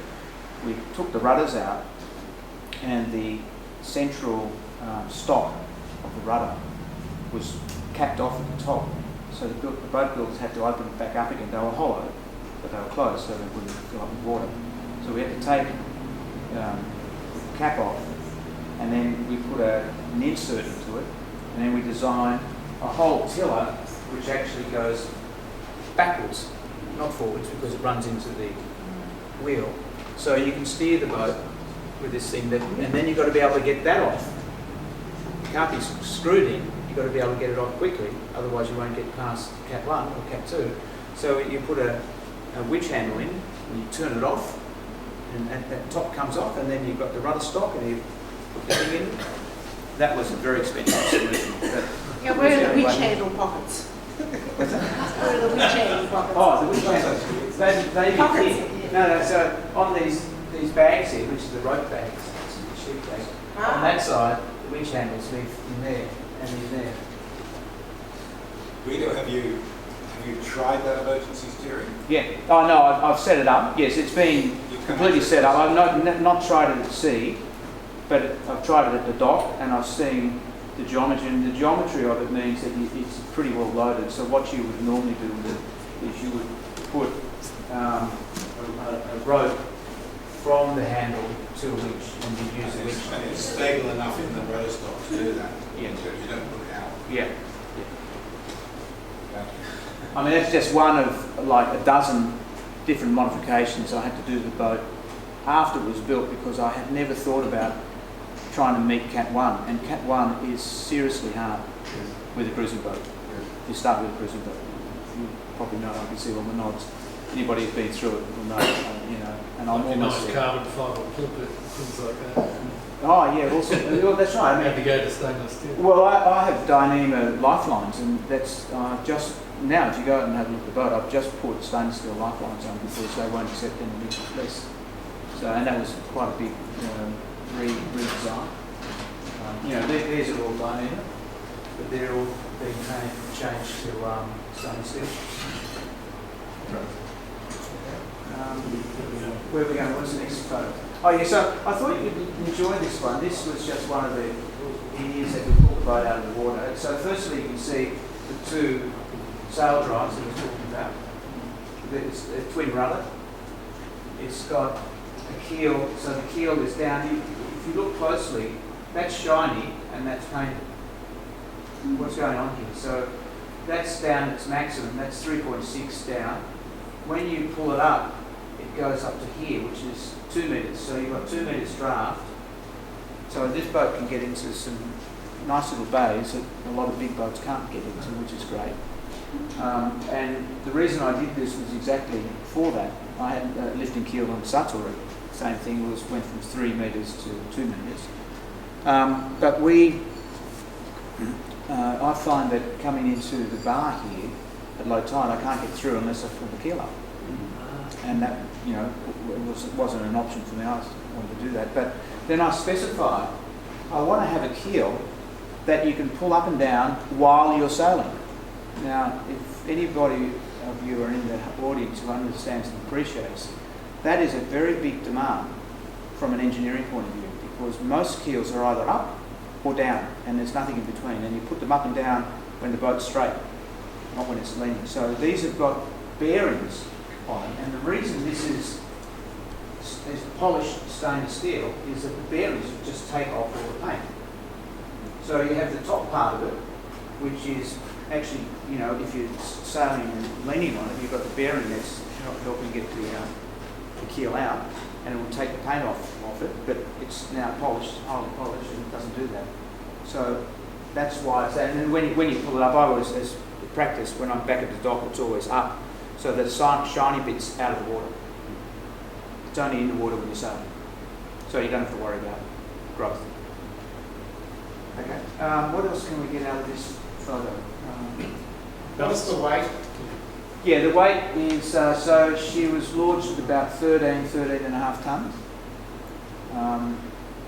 we took the rudders out, and the central stop of the rudder was capped off at the top. So the boat builders had to open it back up again. They were hollow, but they were closed so they wouldn't fill up with water. So we had to take the cap off, and then we put an insert into it, and then we designed a whole tiller which actually goes backwards, not forwards, because it runs into the wheel. So you can steer the boat with this thing, and then you've got to be able to get that off. You can't be screwed in, you've got to be able to get it off quickly, otherwise you won't get past cap 1 or cap 2. So you put a winch handle in, and you turn it off, and that top comes off, and then you've got the rudder stock, and you put the thing in. That was a very expensive solution. Yeah, where are the winch handle pockets? What's that? Where are the winch handle pockets? Oh, the winch handles. They Pockets. fit. No, so on these bags here, which is the rope bags, it's the sheep bag, on that side, the winch handles live in there and in there. Guido, have you tried that emergency steering? Yeah. Oh no, I've set it up. Yes, it's been completely set up. I've not tried it at sea, but I've tried it at the dock, and I've seen the geometry. And the geometry of it means that it's pretty well loaded. So what you would normally do with it is you would put a rope from the handle to a winch, and you use the winch. And it's stable enough in the rudder stock to do that. Yeah. So you don't put it out. Yeah. I mean, that's just one of like a dozen different modifications I had to do to the boat after it was built, because I had never thought about trying to meet Cat 1. And Cat 1 is seriously hard with a cruising boat. You start with a cruising boat. You probably know, I can see all the nods. Anybody who's been through it will know, and I'm Like your almost nice there. carbon fibre pulpit, things like that. Oh yeah, also, well, that's right. I You mean, had to go to stainless steel. well, I have Dyneema lifelines, and that's just now. If you go out and have a look at the boat, I've just put stainless steel lifelines on because they won't accept anything less. So, and that was quite a big redesign. These are all Dyneema, but they're all being changed to stainless steel. Where are we going? What's the next photo? Oh yeah, so I thought you'd enjoy this one. This was just one of the ideas that we pulled the boat out of the water. So firstly you can see the two sail drives that we're talking about. It's a twin rudder. It's got a keel, so the keel is down. If you look closely, that's shiny and that's painted. What's going on here? So that's down at its maximum, that's 3.6 down. When you pull it up, it goes up to here, which is 2 metres. So you've got 2 metres draft. So this boat can get into some nice little bays that a lot of big boats can't get into, which is great. And the reason I did this was exactly for that. I had lifting keel on Satori. Same thing, went from 3 metres to 2 metres. But I find that coming into the bar here at low tide, I can't get through unless I pull the keel up. And that, wasn't an option for me. I wanted to do that. But then I specified, I want to have a keel that you can pull up and down while you're sailing. Now, if anybody of you are in the audience who understands and appreciates, that is a very big demand from an engineering point of view, because most keels are either up or down, and there's nothing in between. And you put them up and down when the boat's straight, not when it's leaning. So these have got bearings on it, and the reason this is polished stainless steel is that the bearings just take off all the paint. So you have the top part of it, which is actually, if you're sailing and leaning on it, you've got the bearing that's helping get the keel out, and it will take the paint off it, but it's now polished, highly polished, and it doesn't do that. So that's why it's that. And then when you pull it up, I always, as practice, when I'm back at the dock, it's always up, so the shiny bit's out of the water. It's only in the water when you're sailing, so you don't have to worry about growth. Okay, what else can we get out of this photo? What's the weight? Yeah, the weight is, so she was launched at about 13 and a half tonnes.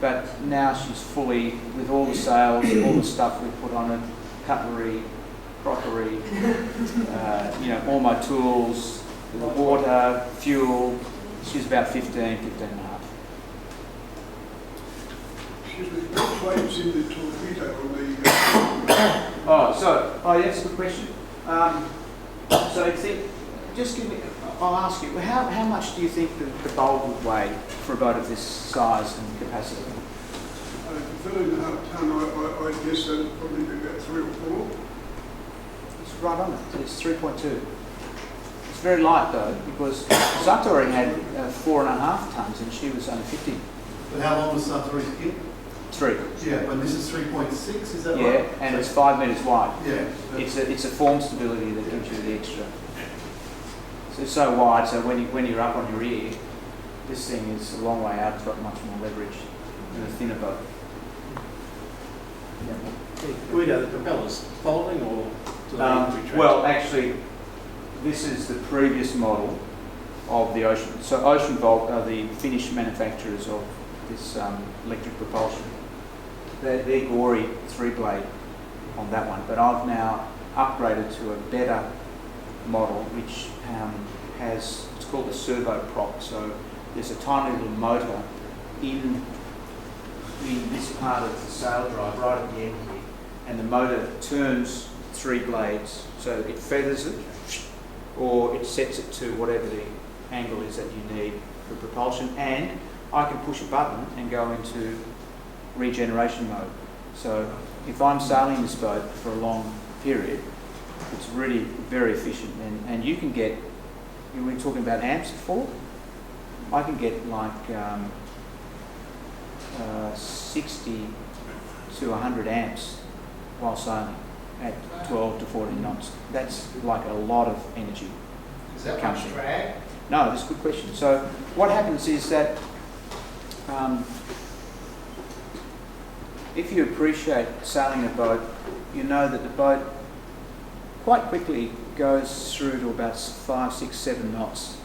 but now she's fully, with all the sails, all the stuff we put on it, cutlery, crockery, all my tools, the water, fuel. She's about 15 and a half. Excuse me, what flames in the torpedo on the... That's a good question. So I think, just give me, I'll ask you, how much do you think the bulb would weigh for a boat of this size and capacity? 13.5 tonne, I guess that'd probably be about 3 or 4. It's right on it. It's 3.2. It's very light though, because Satori had 4.5 tonnes and she was only 50. But how long was Satori's kit? 3. Yeah, but this is 3.6, is that right? Yeah, and it's 5 metres wide. Yeah. It's a form stability that gives you the extra. So it's so wide, so when you're up on your ear, this thing is a long way out. It's got much more leverage than a thinner boat. Guido, the propellers folding or do they retract? Well, actually, this is the previous model of the Ocean. So Ocean Volt are the Finnish manufacturers of this electric propulsion. They're gory 3-blade on that one, but I've now upgraded to a better model which has, it's called a servo prop. So there's a tiny little motor in this part of the sail drive right at the end here, and the motor turns 3 blades, so it feathers it or it sets it to whatever the angle is that you need for propulsion, and I can push a button and go into regeneration mode. So if I'm sailing this boat for a long period, it's really very efficient, and you can get, we were talking about amps before, I can get like 60 to 100 amps while sailing at 12 to 14 knots. That's like a lot of energy. Is that comes much in. drag? No, that's a good question. So what happens is that if you appreciate sailing a boat, you know that the boat quite quickly goes through to about 5, 6, 7 knots.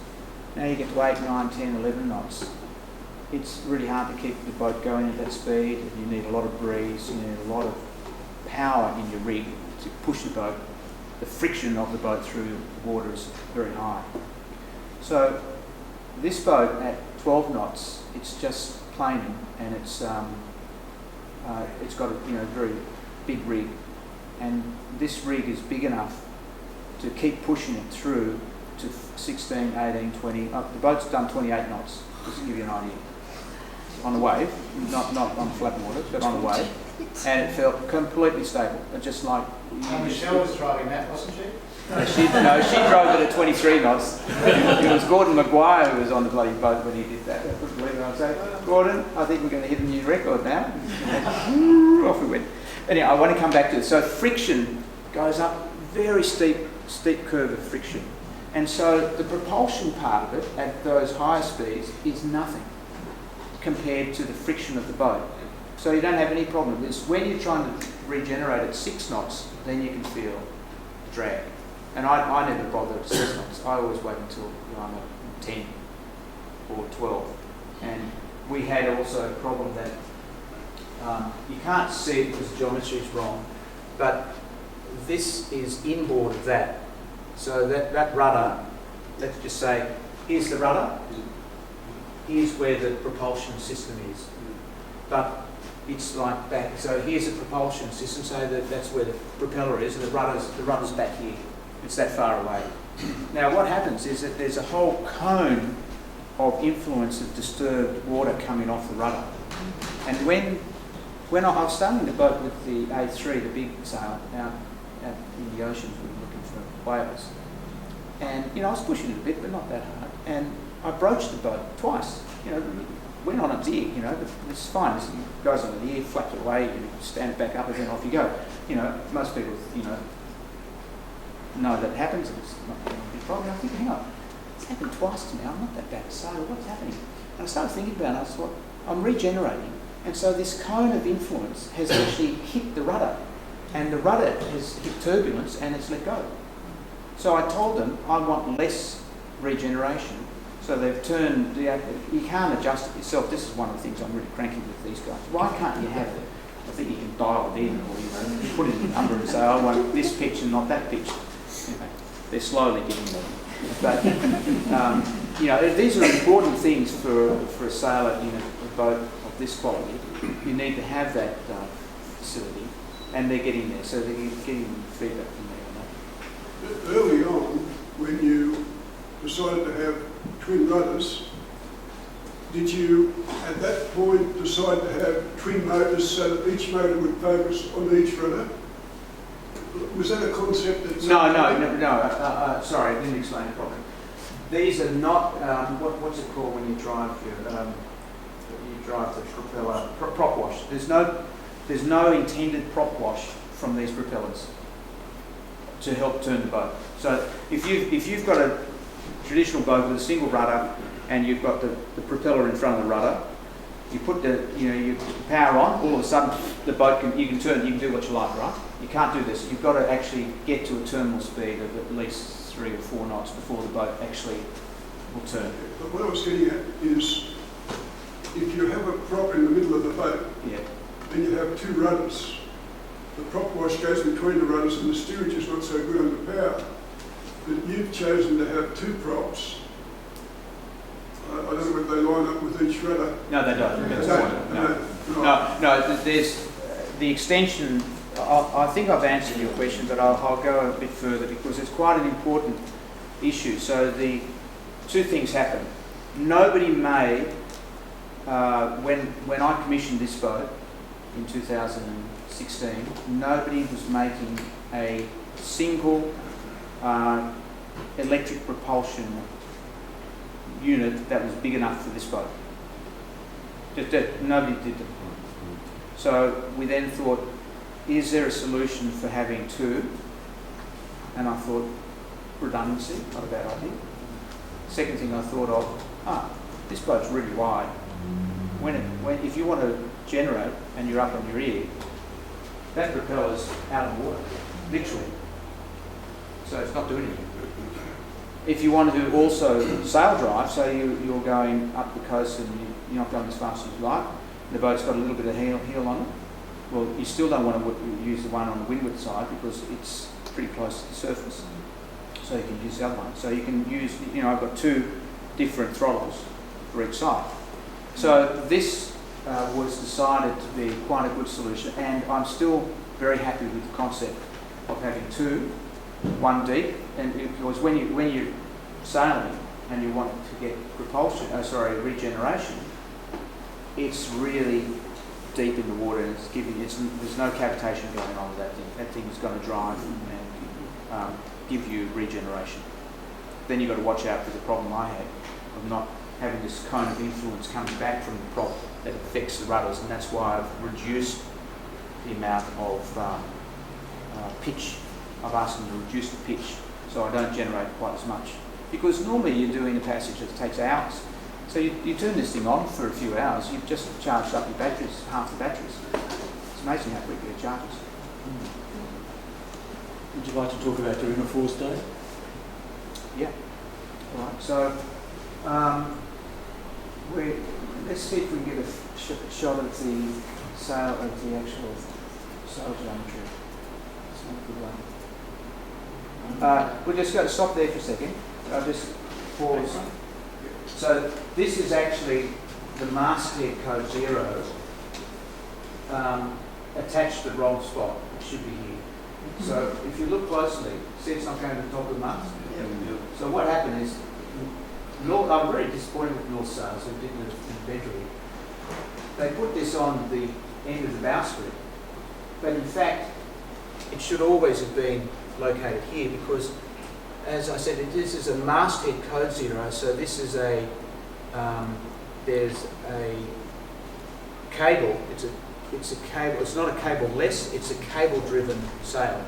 Now you get to 8, 9, 10, 11 knots. It's really hard to keep the boat going at that speed. You need a lot of breeze, you need a lot of power in your rig to push the boat. The friction of the boat through the water is very high. So this boat at 12 knots, it's just planing, and it's got a very big rig, and this rig is big enough to keep pushing it through to 16, 18, 20. The boat's done 28 knots, just to give you an idea. On a wave, not on flat water, but on a wave, and it felt completely stable, just like. Michelle was driving that, wasn't she? She drove it at 23 knots. It was Gordon Maguire who was on the bloody boat when he did that. I couldn't believe it. I was like, Gordon, I think we're going to hit a new record now. Off we went. Anyway, I want to come back to this. So friction goes up, very steep curve of friction. And so the propulsion part of it at those higher speeds is nothing compared to the friction of the boat. So you don't have any problem. It's when you're trying to regenerate at 6 knots, then you can feel drag. And I never bother at 6 knots. I always wait until I'm at 10 or 12. And we had also a problem that you can't see it because the geometry is wrong, but this is inboard of that. So that rudder, let's just say, here's the rudder, here's where the propulsion system is. But it's like back, so here's a propulsion system, so that's where the propeller is, and the rudder's back here. It's that far away. Now what happens is that there's a whole cone of influence of disturbed water coming off the rudder. And when I was sailing the boat with the A3, the big sail, out in the oceans, we were looking for whales. And, I was pushing it a bit, but not that hard. And I broached the boat twice. Went on its ear, but it's fine. It goes on the ear, flaps it away, you stand it back up again, off you go. Most people, know that happens. It's not a big problem. I think, hang on, it's happened twice to me. I'm not that bad at sail. What's happening? And I started thinking about it. I thought, I'm regenerating. And so this cone of influence has actually hit the rudder. And the rudder has hit turbulence and it's let go. So I told them I want less regeneration. So they've turned, you can't adjust it yourself. This is one of the things I'm really cranky with these guys. Why can't you have it? I think you can dial it in, or you put in a number and say, I want this pitch and not that pitch. They're slowly getting there. But these are important things for a sailor in a boat of this quality. You need to have that facility, and they're getting there. So they're getting feedback from there. Early on, when you decided to have twin rudders, did you at that point decide to have twin motors so that each motor would focus on each rudder? Was that a concept that... No. Sorry, I didn't explain it properly. These are not, what's it called when you drive the propeller? Prop wash. There's no intended prop wash from these propellers to help turn the boat. So if you've got a traditional boat with a single rudder and you've got the propeller in front of the rudder, you put you power on, all of a sudden the boat you can do what you like, right? You can't do this. You've got to actually get to a terminal speed of at least 3 or 4 knots before the boat actually will turn. But what I was getting at is, if you have a prop in the middle of the boat, then you have 2 rudders. The prop wash goes between the rudders and the steerage is not so good under power. But you've chosen to have 2 props. I don't know whether they line up with each rudder. No, they don't. No. There's the extension. I think I've answered your question, but I'll go a bit further because it's quite an important issue. So the 2 things happen. Nobody made, when I commissioned this boat in 2016, nobody was making a single electric propulsion unit that was big enough for this boat. Nobody did it. So we then thought, is there a solution for having 2? And I thought, redundancy, not a bad idea. Second thing I thought of, this boat's really wide. If you want to generate and you're up on your ear, that propeller's out of water, literally. So it's not doing anything. If you want to do also sail drive, so you're going up the coast and you're not going as fast as you like, the boat's got a little bit of heel on it, well, you still don't want to use the one on the windward side because it's pretty close to the surface. So you can use the other one. So you can use, I've got 2 different throttles for each side. So this was decided to be quite a good solution, and I'm still very happy with the concept of having 2, 1 deep, and because when you're sailing and you want to get regeneration, it's really deep in the water, and there's no cavitation going on with that thing. That thing is going to drive and give you regeneration. Then you've got to watch out for the problem I had of not having this cone of influence coming back from the prop that affects the rudders, and that's why I've reduced the amount of pitch. I've asked them to reduce the pitch so I don't generate quite as much. Because normally you're doing a passage that takes hours. So you turn this thing on for a few hours, you've just charged up your batteries, half the batteries. It's amazing how quickly it charges. Would you like to talk about doing a force day? Yeah. All right. So let's see if we can get a shot of the sail of the actual sail geometry. It's not a good one. We'll just go to stop there for a second. I'll just pause. So this is actually the masthead code 0 attached to the wrong spot. It should be here. So if you look closely, see it's not going to the top of the mast? So what happened is, I'm very disappointed with North Sails who did the inventory. They put this on the end of the bowsprit, but in fact it should always have been located here because, as I said, this is a masthead code 0, so this is there's a cable, it's a cable, it's not a cable-less, it's a cable-driven sail.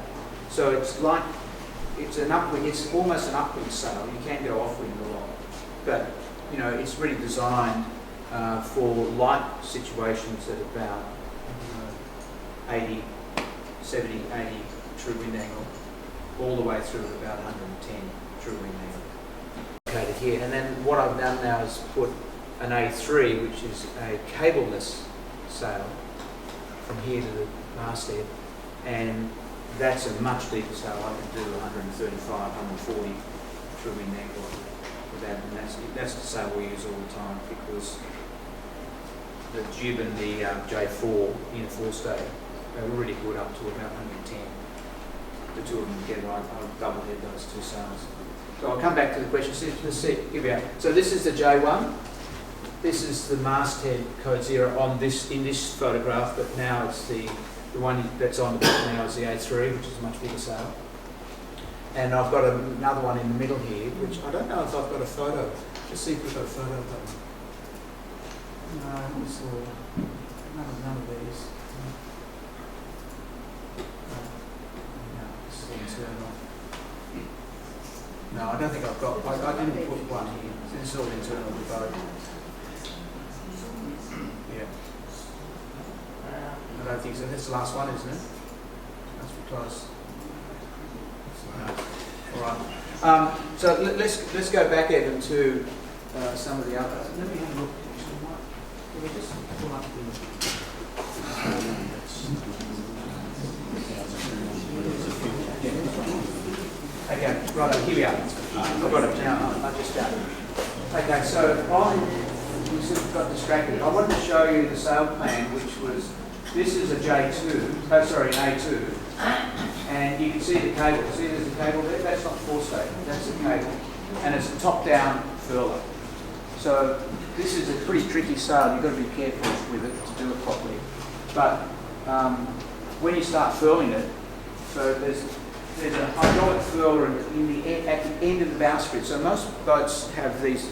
So it's almost an upwind sail. You can go offwind a lot, but it's really designed for light situations at about 70, 80 true wind angle, all the way through about 110 true wind angle. located here. And then what I've done now is put an A3, which is a cableless sail from here to the masthead, and that's a much deeper sail. I can do 135, 140 through my neck with that, and that's the sail we use all the time, because the jib and the J4 in a forestay are really good up to about 110. The two of them together, I'll double head those two sails. So I'll come back to the question. Let's see, here we are. So this is the J1. This is the masthead code 0 in this photograph, but now it's the one that's on the book now is the A3, which is a much bigger sail. And I've got another one in the middle here, which I don't know if I've got a photo. Let's see if we've got a photo of that one. No, it's none of these. No, this is the internal. No, I don't think I've got. I didn't put one here. This is all internal of the boat. Yeah. I don't think so. That's the last one, isn't it? That's for close. No. All right. So let's go back, Evan, to some of the other. Let me have a look. Can we just pull up Okay, right, here we are. I've got it now. I just got it. Okay, so we sort of got distracted. I wanted to show you the sail plan, which was, this is a J2, an A2, and you can see the cable. See there's a cable there? That's not forestay, that's a cable. And it's a top-down furler. So this is a pretty tricky sail. You've got to be careful with it to do it properly. But when you start furling it, so there's a hydraulic furler at the end of the bowsprit. So most boats have these,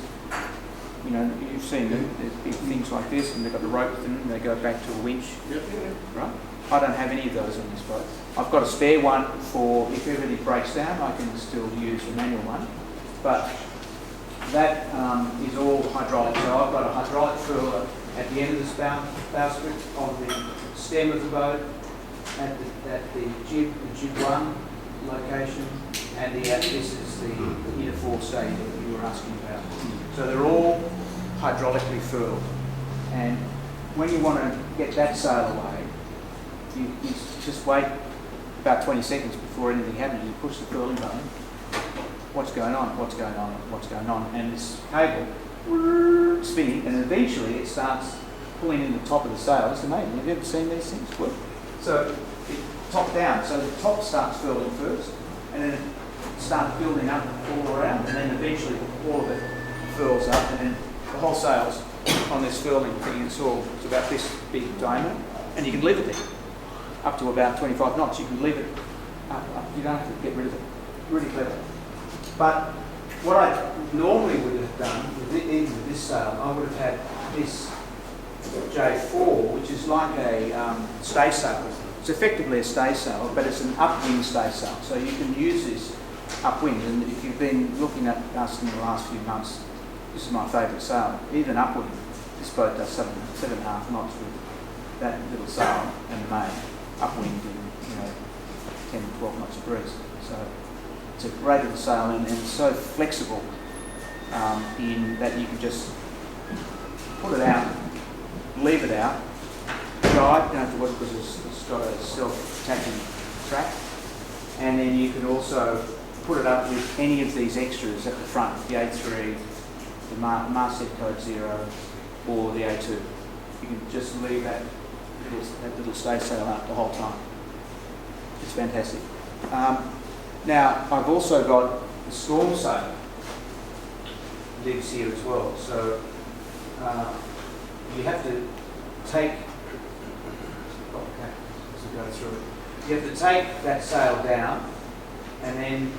you know, you've seen them. There's big things like this, and they've got a rope with them, and they go back to a winch. Yep. Right? I don't have any of those on this boat. I've got a spare one for if everything breaks down, I can still use a manual one. But that is all hydraulic. So I've got a hydraulic furler at the end of the bowsprit of the stem of the boat, at the jib 1 location, and this is the inner forestay that you were asking about. So they're all hydraulically furled. And when you want to get that sail away, you just wait about 20 seconds before anything happens. You push the furling button. What's going on? What's going on? What's going on? And this cable spinning, and eventually it starts pulling in the top of the sail. It's amazing. Have you ever seen these things work? So top down. So the top starts furling first, and then it starts building up all around, and then eventually all of it furls up, and then the whole sail's on this furling thing. It's about this big diameter, and you can leave it there up to about 25 knots. You can leave it up. You don't have to get rid of it. Really clever. But what I normally would have done, even with this sail, I would have had this J4, which is like a stay sail. It's effectively a stay sail, but it's an upwind stay sail. So you can use this upwind. And if you've been looking at us in the last few months, this is my favourite sail. Even upwind, this boat does 7.5 knots with that little sail and the main. Upwind in 10 to 12 knots of breeze. So it's a great little sail, and it's so flexible in that you can just put it out, leave it out, drive, you don't have to work because it's got a self-attaching track, and then you can also put it up with any of these extras at the front, the A3, the masthead code 0, or the A2. You can just leave that little stay sail out the whole time. It's fantastic. Now, I've also got the storm sail lives here as well. So you have to take, you have to take that sail down, and then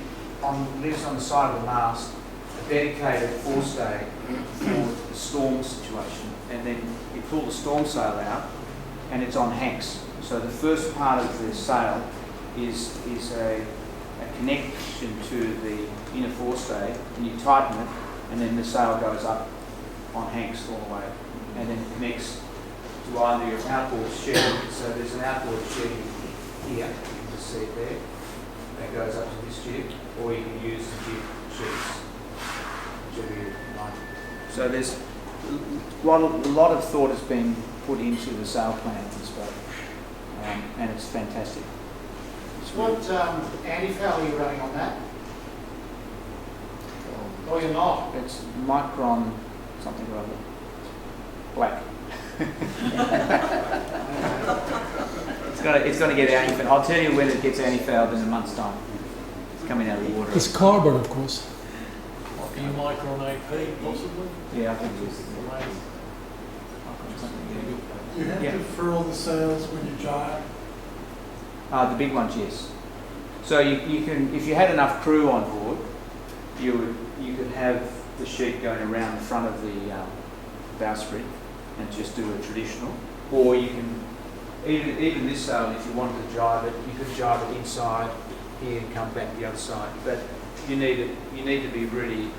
lives on the side of the mast, a dedicated forestay for the storm situation, and then you pull the storm sail out, and it's on hanks. So the first part of the sail is a connection to the inner forestay, and you tighten it, and then the sail goes up on hanks all the way, and then connects to either your outboard sheet. So there's an outboard sheet here, you can just see it there, that goes up to this jib, or you can use the jib sheets. to 90. So there's a lot of thought has been put into the sail plan of this boat, and it's fantastic. It's really- What anti-foul are you running on that? Or you're not? It's micron something or other. Black. It's going to get anti-fouled. I'll tell you when it gets anti-fouled in a month's time. It's coming out of the water. It's carbon, of course. Like you micron AP, possibly? Yeah, I think it is. You have Yeah. to furl the sails when you jibe. The big ones, yes. So you can, if you had enough crew on board, you could have the sheet going around the front of the bowsprit and just do a traditional, or you can even this sail, if you wanted to jibe it, you could jibe it inside here and come back the other side. But you need to be really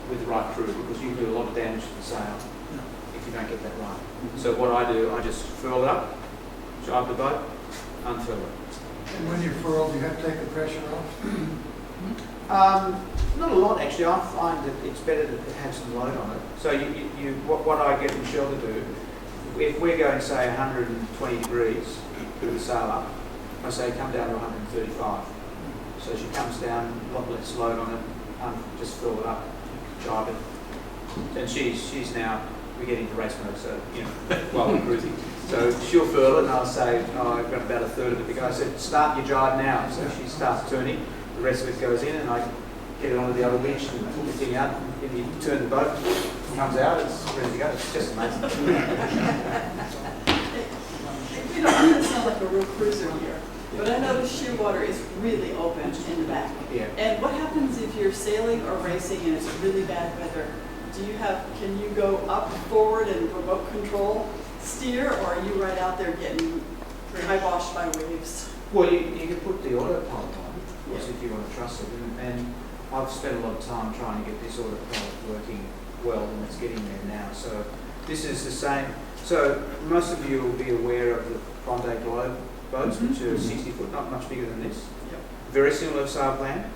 with the right crew, because you can do a lot of damage to the sail if you don't get that right. So what I do, I just furl it up, jibe the boat, unfurl it. And when you furl, you have to take the pressure off. Not a lot actually. I find that it's better to have some load on it. So what I get Michelle to do, if we're going say 120 degrees with the sail up, I say come down to 135. So she comes down, a lot less load on it, just fill it up, jibe it. And she's now, we're getting to race mode, so while we're cruising. So she'll furl it and I'll say, I've got about a third of it to go. I said, start your jibe now. So she starts turning, the rest of it goes in, and I get it onto the other winch and pull the thing out, and you turn the boat, it comes out, it's ready to go. It's just amazing. I'm going to sound like a real cruiser here, but I know the Shearwater is really open in the back. Yeah. And what happens if you're sailing or racing and it's really bad weather? Can you go up, forward, and remote control steer, or are you right out there getting kiboshed by waves? Well, you can put the autopilot on, Yeah. if you want to trust it. And I've spent a lot of time trying to get this autopilot working well, and it's getting there now. So this is the same. So most of you will be aware of the Bondi Globe boats, which are 60 foot, not much bigger than this. Yep. Very similar sail plan,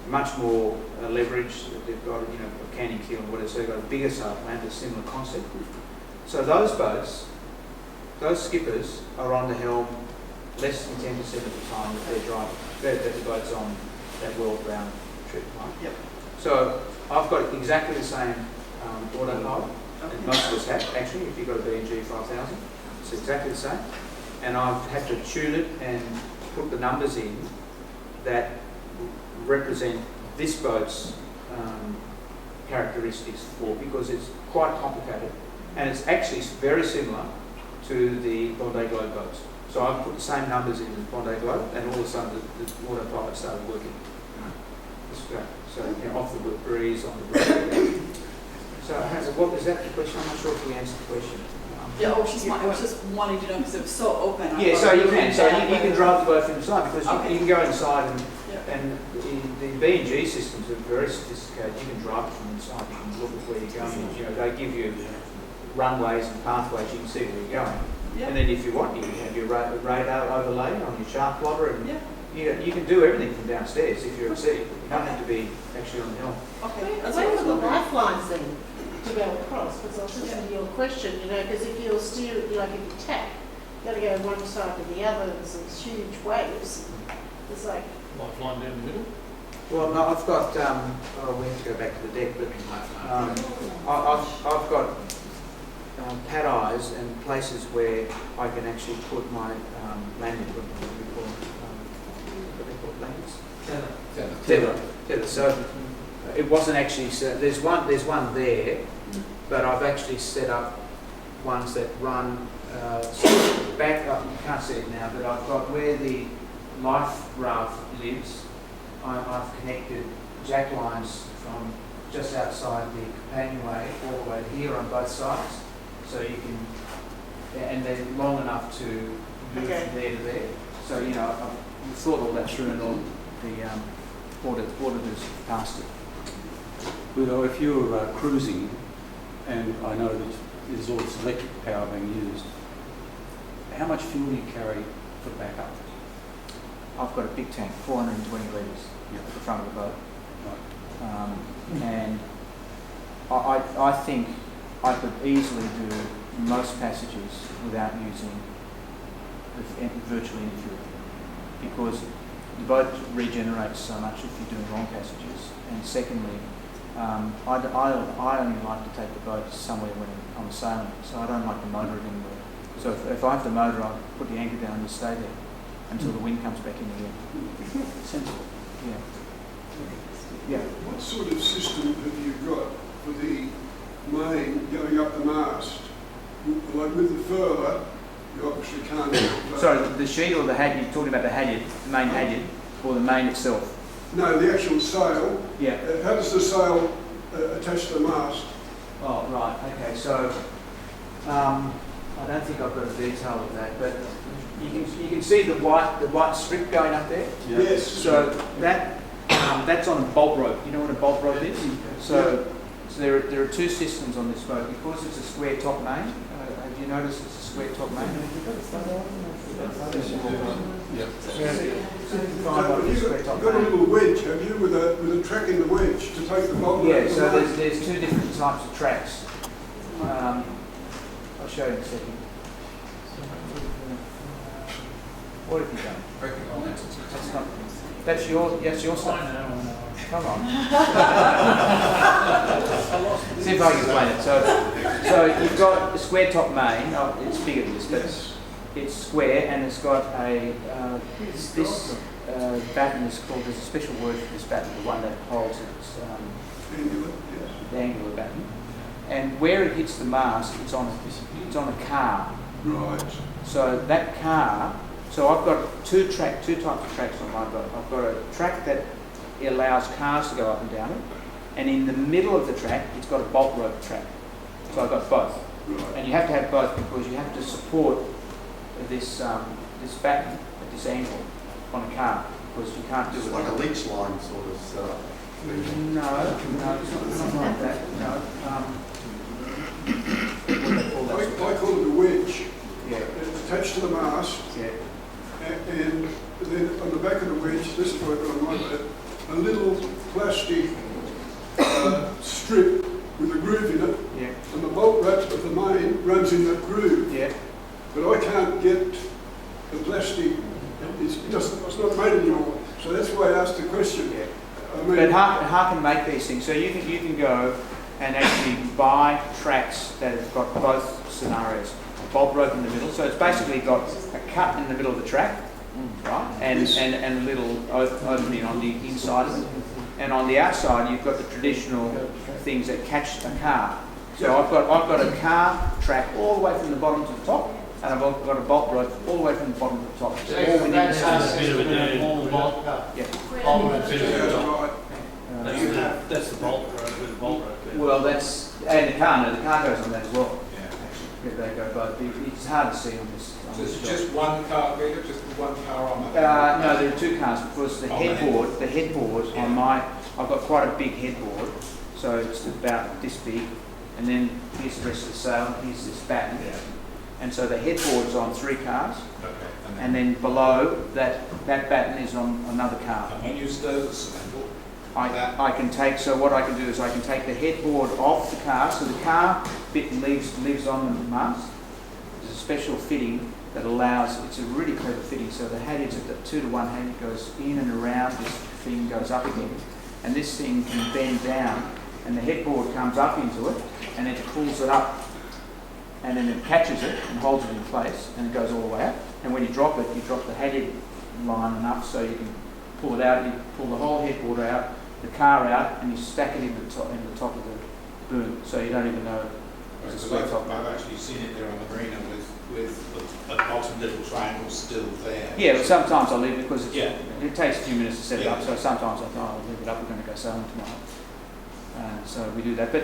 much more leverage. They've got a canning keel and whatever, so they've got a bigger sail plan, but similar concept. So those boats, those skippers are on the helm less than 10% of the time that they're driving. That the boat's on that world round trip, right? Yep. So I've got exactly the same autopilot, and most of us have actually. If you've got a B&G 5000, it's exactly the same. And I've had to tune it and put the numbers in that represent this boat's characteristics because it's quite complicated, and it's actually very similar to the Bondi Globe boats. So I've put the same numbers in the Bondi Globe, and all of a sudden the autopilot started working. It's great. So off the breeze, on the breeze. So what was that the question? I'm not sure if we answered the question. Yeah, I was just wanting to know because it was so open. Yeah, so you can. So you can drive the boat from the side, because you can go inside and the B&G systems are very sophisticated. You can drive it from inside. You can look at where you're going. They give you runways and pathways. You can see where you're going. Yep. And then if you want, you can have your radar overlay on your chart plotter, and Yeah. you can do everything from downstairs if you're at sea. You don't have to be actually on the helm. Okay. Where were the lifelines then to go across? Because I was listening to your question, because if you're steering, like if you tack, you've got to go one side to the other, there's these huge waves. It's like... Lifeline down the middle? Well, no, I've got, we have to go back to the deck, but I've got pad eyes and places where I can actually put my landing equipment, what they call landings? Tether. So it wasn't actually, there's one there, but I've actually set up ones that run back up. You can't see it now, but I've got where the life raft lives. I've connected jack lines from just outside the companionway all the way here on both sides, so you can, and they're long enough to move from there to there. So I've thought all that through, and all the auditors passed it. Guido, if you're cruising, and I know that there's all this electric power being used, how much fuel do you carry for backup? I've got a big tank, 420 litres at the front of the boat. Right. And I think I could easily do most passages without using virtually any fuel, because the boat regenerates so much if you're doing long passages. And secondly, I only like to take the boat somewhere when I'm sailing, so I don't like to motor it anywhere. So if I have to motor, I'll put the anchor down and just stay there until the wind comes back in again. Sensible. Yeah. Yeah. What sort of system have you got for the main going up the mast? Like with the furler, you obviously can't... Sorry, the sheet or the halyard? You're talking about the halyard, the main halyard, or the main itself? No, the actual sail. Yeah. How does the sail attach to the mast? Oh, right, okay, so I don't think I've got a detail of that, but you can see the white strip going up there? Yeah. Yes. So that's on a bolt rope. You know what a bolt rope is? So there are two systems on this boat. Because it's a square top main, have you noticed it's a square top main? Yeah. You've got a little wedge, have you, with a track in the wedge to take the bolt? Yeah, so there's two different types of tracks. I'll show you in a second. What have you done? That's your stuff. Come on. See if I can explain it. So you've got a square top main. Oh, it's bigger than this, but it's square, and it's got a this batten is called. There's a special word for this batten, the one that holds it. The angular batten. And where it hits the mast, it's on a car. Right. So that car. So I've got two types of tracks on my boat. I've got a track that allows cars to go up and down it, and in the middle of the track, it's got a bolt rope track. So I've got both. Right. And you have to have both because you have to support this batten at this angle on a car, because you can't do It's it like a leech line sort of setup. No, it's not like that. No. I call it a wedge. Yeah. It's attached to the mast. Yeah. And then on the back of the wedge, this is what I've got on my boat, a little plastic strip with a groove in it. Yeah. And the bolt rope of the main runs in that groove. Yeah. But I can't get the plastic. It's not made anymore. So that's why I asked the question. Yeah. I mean, But Hark can make these things. So you can go and actually buy tracks that have got both scenarios. A bolt rope in the middle. So it's basically got a cut in the middle of the track, right? And a little opening on the inside of it. And on the outside you've got the traditional things that catch a car. So I've got a car track all the way from the bottom to the top, and I've got a bolt rope all the way from the bottom to the top. So all within the same. That's the bolt rope with the bolt rope. Well, and the car goes on that as well. Yeah, they go both. It's hard to see on this. So it's just one car, Guido? Just one car on that? No, there are two cars because the headboard on I've got quite a big headboard, so it's about this big, and then here's the rest of the sail, here's this batten, and so the headboard's on three cars, and then below that batten is on another car. And when you stow the cement, I can take, so what I can do is I can take the headboard off the car, so the car bit lives on the mast. There's a special fitting that allows, it's a really clever fitting, so the halyards at the 2-to-1 halyard goes in and around, this thing goes up again, and this thing can bend down, and the headboard comes up into it, and it pulls it up, and then it catches it and holds it in place, and it goes all the way up, and when you drop it, you drop the halyard line enough so you can pull it out, you pull the whole headboard out, the car out, and you stack it in the top of the boom, so you don't even know it's a square top. I've actually seen it there on the marina with a bottom little triangle still there. Yeah, but sometimes I leave it because it takes a few minutes to set it up, so sometimes I think, I'll leave it up, we're going to go sailing tomorrow. So we do that, but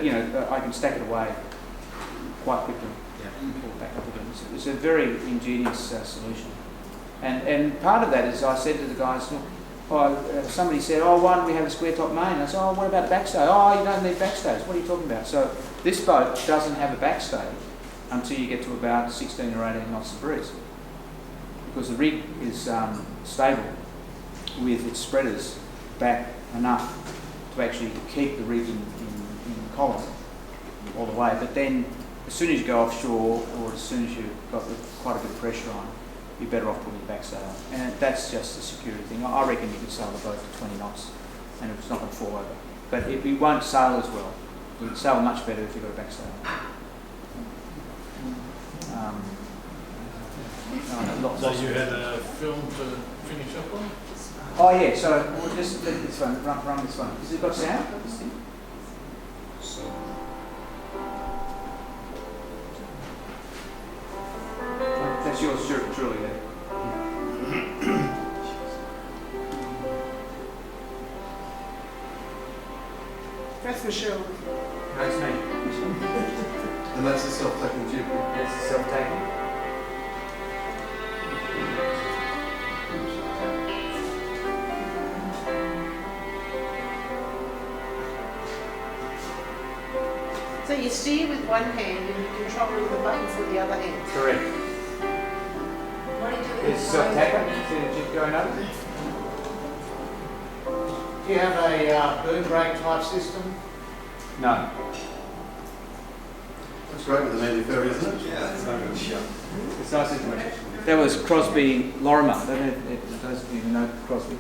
I can stack it away quite quickly and pull it back up again. It's a very ingenious solution. And part of that is I said to the guys, somebody said, why don't we have a square top main? I said, what about a backstay? You don't need backstays. What are you talking about? So this boat doesn't have a backstay until you get to about 16 or 18 knots of breeze, because the rig is stable with its spreaders back enough to to actually keep the rig in column all the way. But then, as soon as you go offshore, or as soon as you've got quite a bit of pressure on, you're better off putting the back sail. And that's just a security thing. I reckon you could sail the boat to 20 knots, and it's not going to fall over. But it won't sail as well. You can sail much better if you've got a back sail. So you had a film to finish up on? Oh yeah, so we'll just let this one, run this one. Has it got sound? This thing? That's yours, truly, yeah. That's Michelle. That's me. And that's the self-taking jib. That's the self-taking. So you steer with one hand and you control all the buttons with the other hand. Correct. What do you do with It's self-taking. See the jib going up? Do you have a boom brake type system? No. That's great with the Manny Frey, isn't it? Yeah, it's not going to show. It's nice, isn't it? That was Crosby Lorimer. Those of you who know Crosby.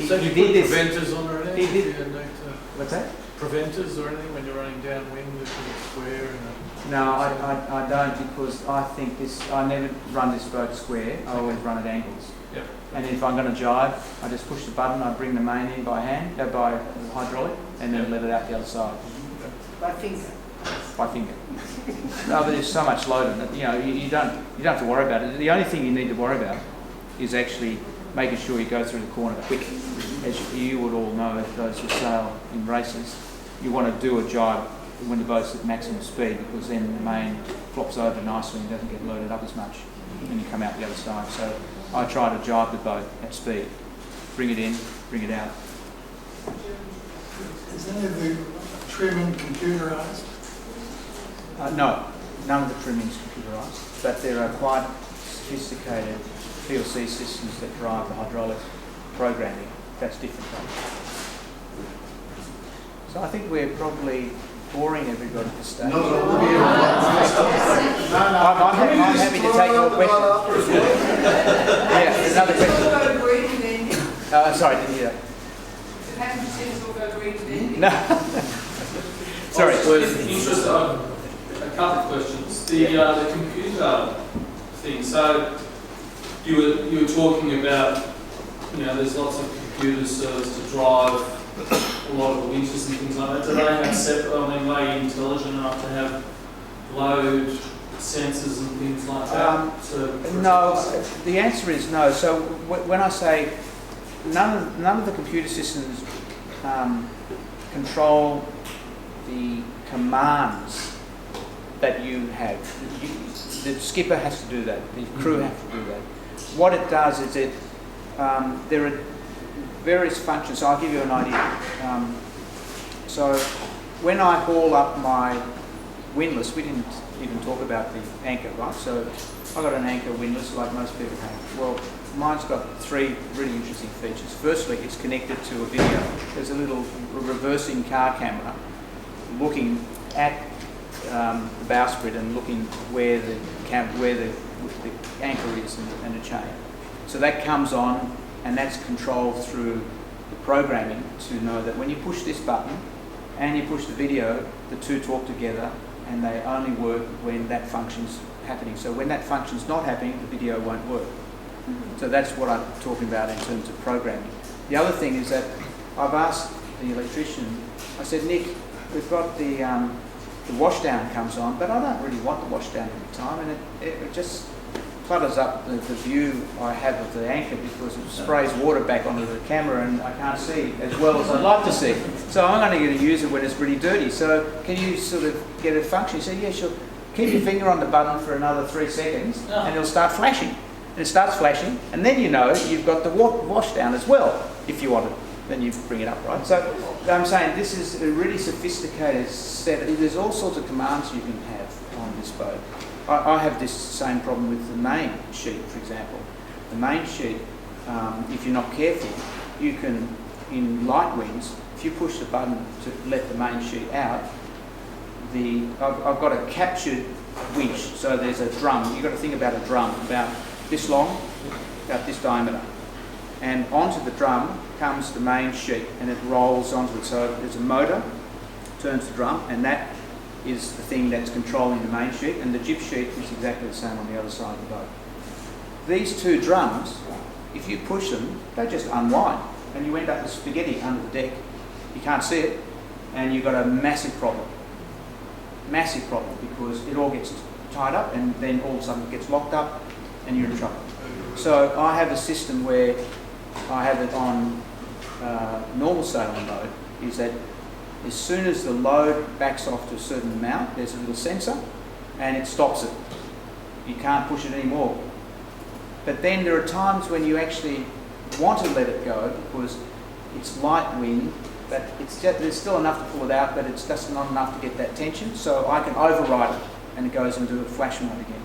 So you put preventers on or anything? He did. What's that? Preventers or anything when you're running downwind if you're square? No, I don't, because I think I never run this boat square. I always run at angles. Yep. And if I'm going to jibe, I just push the button. I bring the main in by hand, by hydraulic, and then let it out the other side By finger. by finger. No, but there's so much load in it. You know, you don't have to worry about it. The only thing you need to worry about is actually making sure you go through the corner quick. As you would all know, if those who sail in races, you want to do a jibe when the boat's at maximum speed, because then the main flops over nicely and doesn't get loaded up as much when you come out the other side. So I try to jibe the boat at speed. Bring it in, bring it out. Is any of the trimming computerised? No, none of the trimming's computerised, but there are quite sophisticated PLC systems that drive the hydraulic programming. That's different. So I think we're probably boring everybody at this stage. No, I'm happy to take more questions. Yeah, another question. Sorry, didn't hear that. No. Sorry. Interest of a couple of questions. The computer thing. So you were talking about, there's lots of computer servers to drive a lot of the winches and things like that. Do they have separate? Are they intelligent enough to have load sensors and things like that? No. The answer is no. So when I say none of the computer systems control the commands that you have. The skipper has to do that. The crew have to do that. What it does is there are various functions. So I'll give you an idea. So when I haul up my windlass, we didn't even talk about the anchor, right? So I've got an anchor windlass like most people have. Well, mine's got three really interesting features. Firstly, it's connected to a video. There's a little reversing car camera looking at the bowsprit and looking where the anchor is and the chain. So that comes on, and that's controlled through the programming to know that when you push this button and you push the video, the two talk together, and they only work when that function's happening. So when that function's not happening, the video won't work. So that's what I'm talking about in terms of programming. The other thing is that I've asked the electrician, I said, Nick, we've got the washdown comes on, but I don't really want the washdown at the time, and it just clutters up the view I have of the anchor, because it sprays water back onto the camera and I can't see as well as I'd like to see. So I'm only going to use it when it's pretty dirty. So can you sort of get a function? He said, yeah, sure. Keep your finger on the button for another 3 seconds and it'll start flashing. And it starts flashing, and then you know you've got the washdown as well, if you want it. Then you bring it up, right? So I'm saying this is a really sophisticated set. There's all sorts of commands you can have on this boat. I have this same problem with the main sheet, for example. The main sheet, if you're not careful, you can in light winds, if you push the button to let the main sheet out, I've got a captured winch, so there's a drum. You've got to think about a drum, about this long, about this diameter. And onto the drum comes the main sheet, and it rolls onto it. So there's a motor, turns the drum, and that is the thing that's controlling the main sheet, and the jib sheet is exactly the same on the other side of the boat. These two drums, if you push them, they just unwind, and you end up with spaghetti under the deck. You can't see it, and you've got a massive problem. Massive problem, because it all gets tied up, and then all of a sudden it gets locked up, and you're in trouble. So I have a system where I have it on normal sailing mode, is that as soon as the load backs off to a certain amount, there's a little sensor, and it stops it. You can't push it anymore. But then there are times when you actually want to let it go because it's light wind, but there's still enough to pull it out, but it's just not enough to get that tension. So I can override it, and it goes into a flash mode again.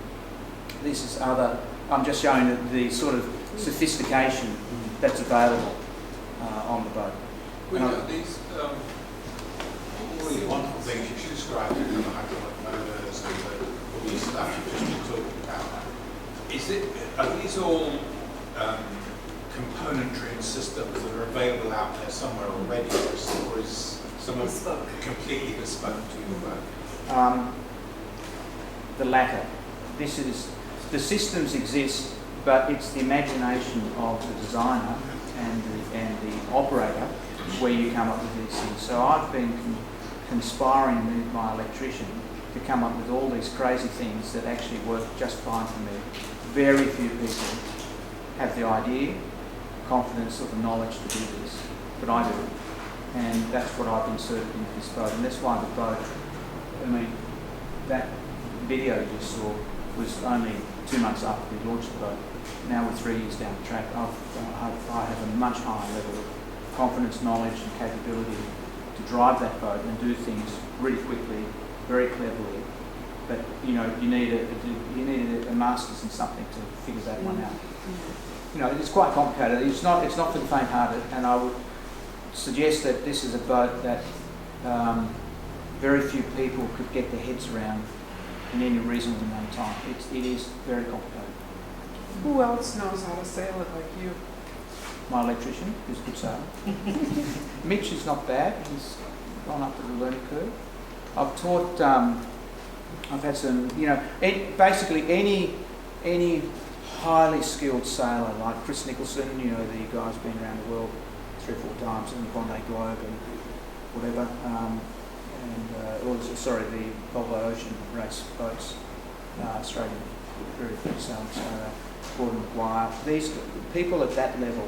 This is I'm just showing the sort of sophistication that's available on the boat. These all these wonderful things you described, the hydraulic motors and all these stuff you've just been talking about. Are these all componentry and systems that are available out there somewhere already, or is some of it completely bespoke to your boat? The latter. The systems exist, but it's the imagination of the designer and the operator where you come up with these things. So I've been conspiring with my electrician to come up with all these crazy things that actually work just fine for me. Very few people have the idea, confidence, or the knowledge to do this, but I do. And that's what I've inserted into this boat. And that's why the boat, that video you saw was only 2 months after we launched the boat. Now we're 3 years down the track. I have a much higher level of confidence, knowledge and capability to drive that boat and do things really quickly, very cleverly. But you need a master's in something to figure that one out. It's quite complicated. It's not for the faint-hearted, and I would suggest that this is a boat that very few people could get their heads around in any reasonable amount of time. It is very complicated. Who else knows how to sail it like you? My electrician, who's a good sailor. Mitch is not bad. He's gone up to the learning curve. I've taught. I've had some. Basically any highly skilled sailor like Chris Nicholson. The guy's been around the world 3 or 4 times in the Bondi Globe and whatever. The Volvo Ocean race boats, Australian, very good sailing sailor, Gordon McGuire. These people at that level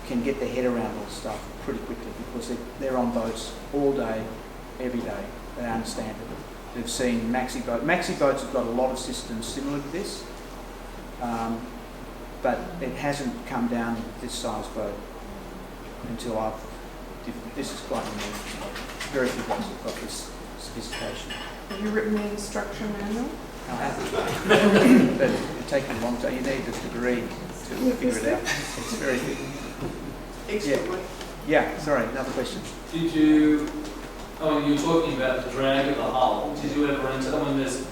can get their head around all this stuff pretty quickly because they're on boats all day, every day. They understand it. They've seen maxi boats. Maxi boats have got a lot of systems similar to this, but it hasn't come down to this size boat until this is quite unique. Very few boats have got this sophistication. Have you written the instruction manual? I haven't. But it takes me a long time. You need this degree to figure it out. It's very thick. Yeah, sorry, another question. Did you, you were talking about the drag of the hull. Did you ever enter, there's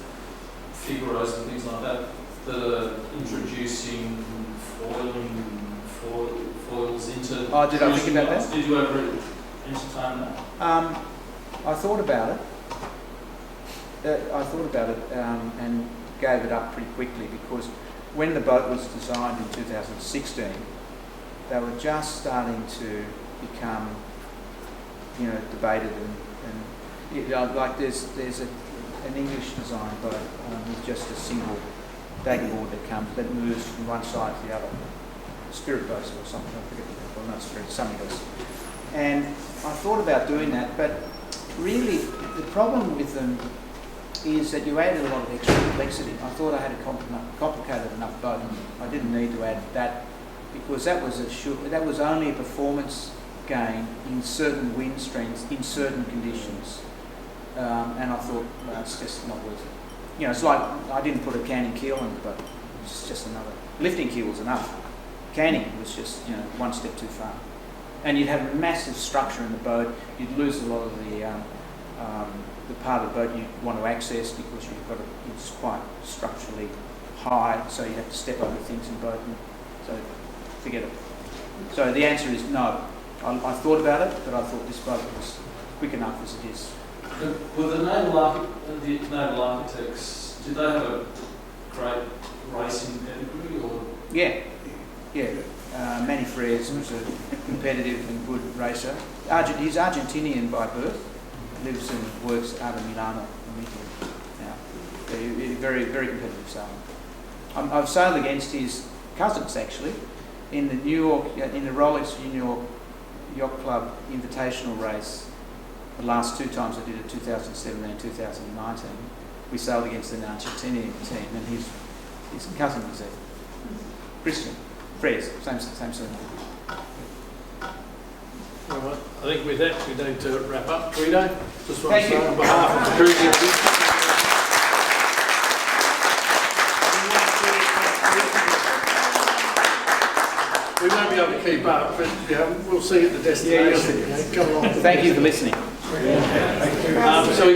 Figaros and things like that are introducing foils into... Did I think about that? Did you ever entertain that? I thought about it. And gave it up pretty quickly because when the boat was designed in 2016, they were just starting to become, debated like there's an English design boat with just a single dagger board that moves from one side to the other. Spirit boats or something, I forget what they're called, not Spirit, something else. And I thought about doing that, but really the problem with them is that you added a lot of extra complexity. I thought I had a complicated enough boat. I didn't need to add that because that was only a performance gain in certain wind strengths in certain conditions. And I thought, well, it's just not worth it. It's like I didn't put a canning keel in the boat. It's just another. Lifting keel was enough. Canning was just, one step too far. and you'd have a massive structure in the boat. You'd lose a lot of the part of the boat you want to access because it's quite structurally high, so you have to step over things in the boat, and so forget it. So the answer is no. I thought about it, but I thought this boat was quick enough as it is. Were the naval architects, did they have a great racing pedigree, or? Yeah. Manny Frey was a competitive and good racer. He's Argentinian by birth. Lives and works out of Milano in Italy now. Very, very competitive sailer. I've sailed against his cousins actually in the Rolex New York Yacht Club Invitational race. The last two times I did it, 2017 and 2019, we sailed against an Argentinian team, and his cousin was there. Christian, Frey's, same surname. All right, I think with that we need to wrap up. Guido, just want Thank to say you. on behalf of the cruising. We won't be able to keep up, but we'll see you at the destination. Come along. Thank you for listening. So we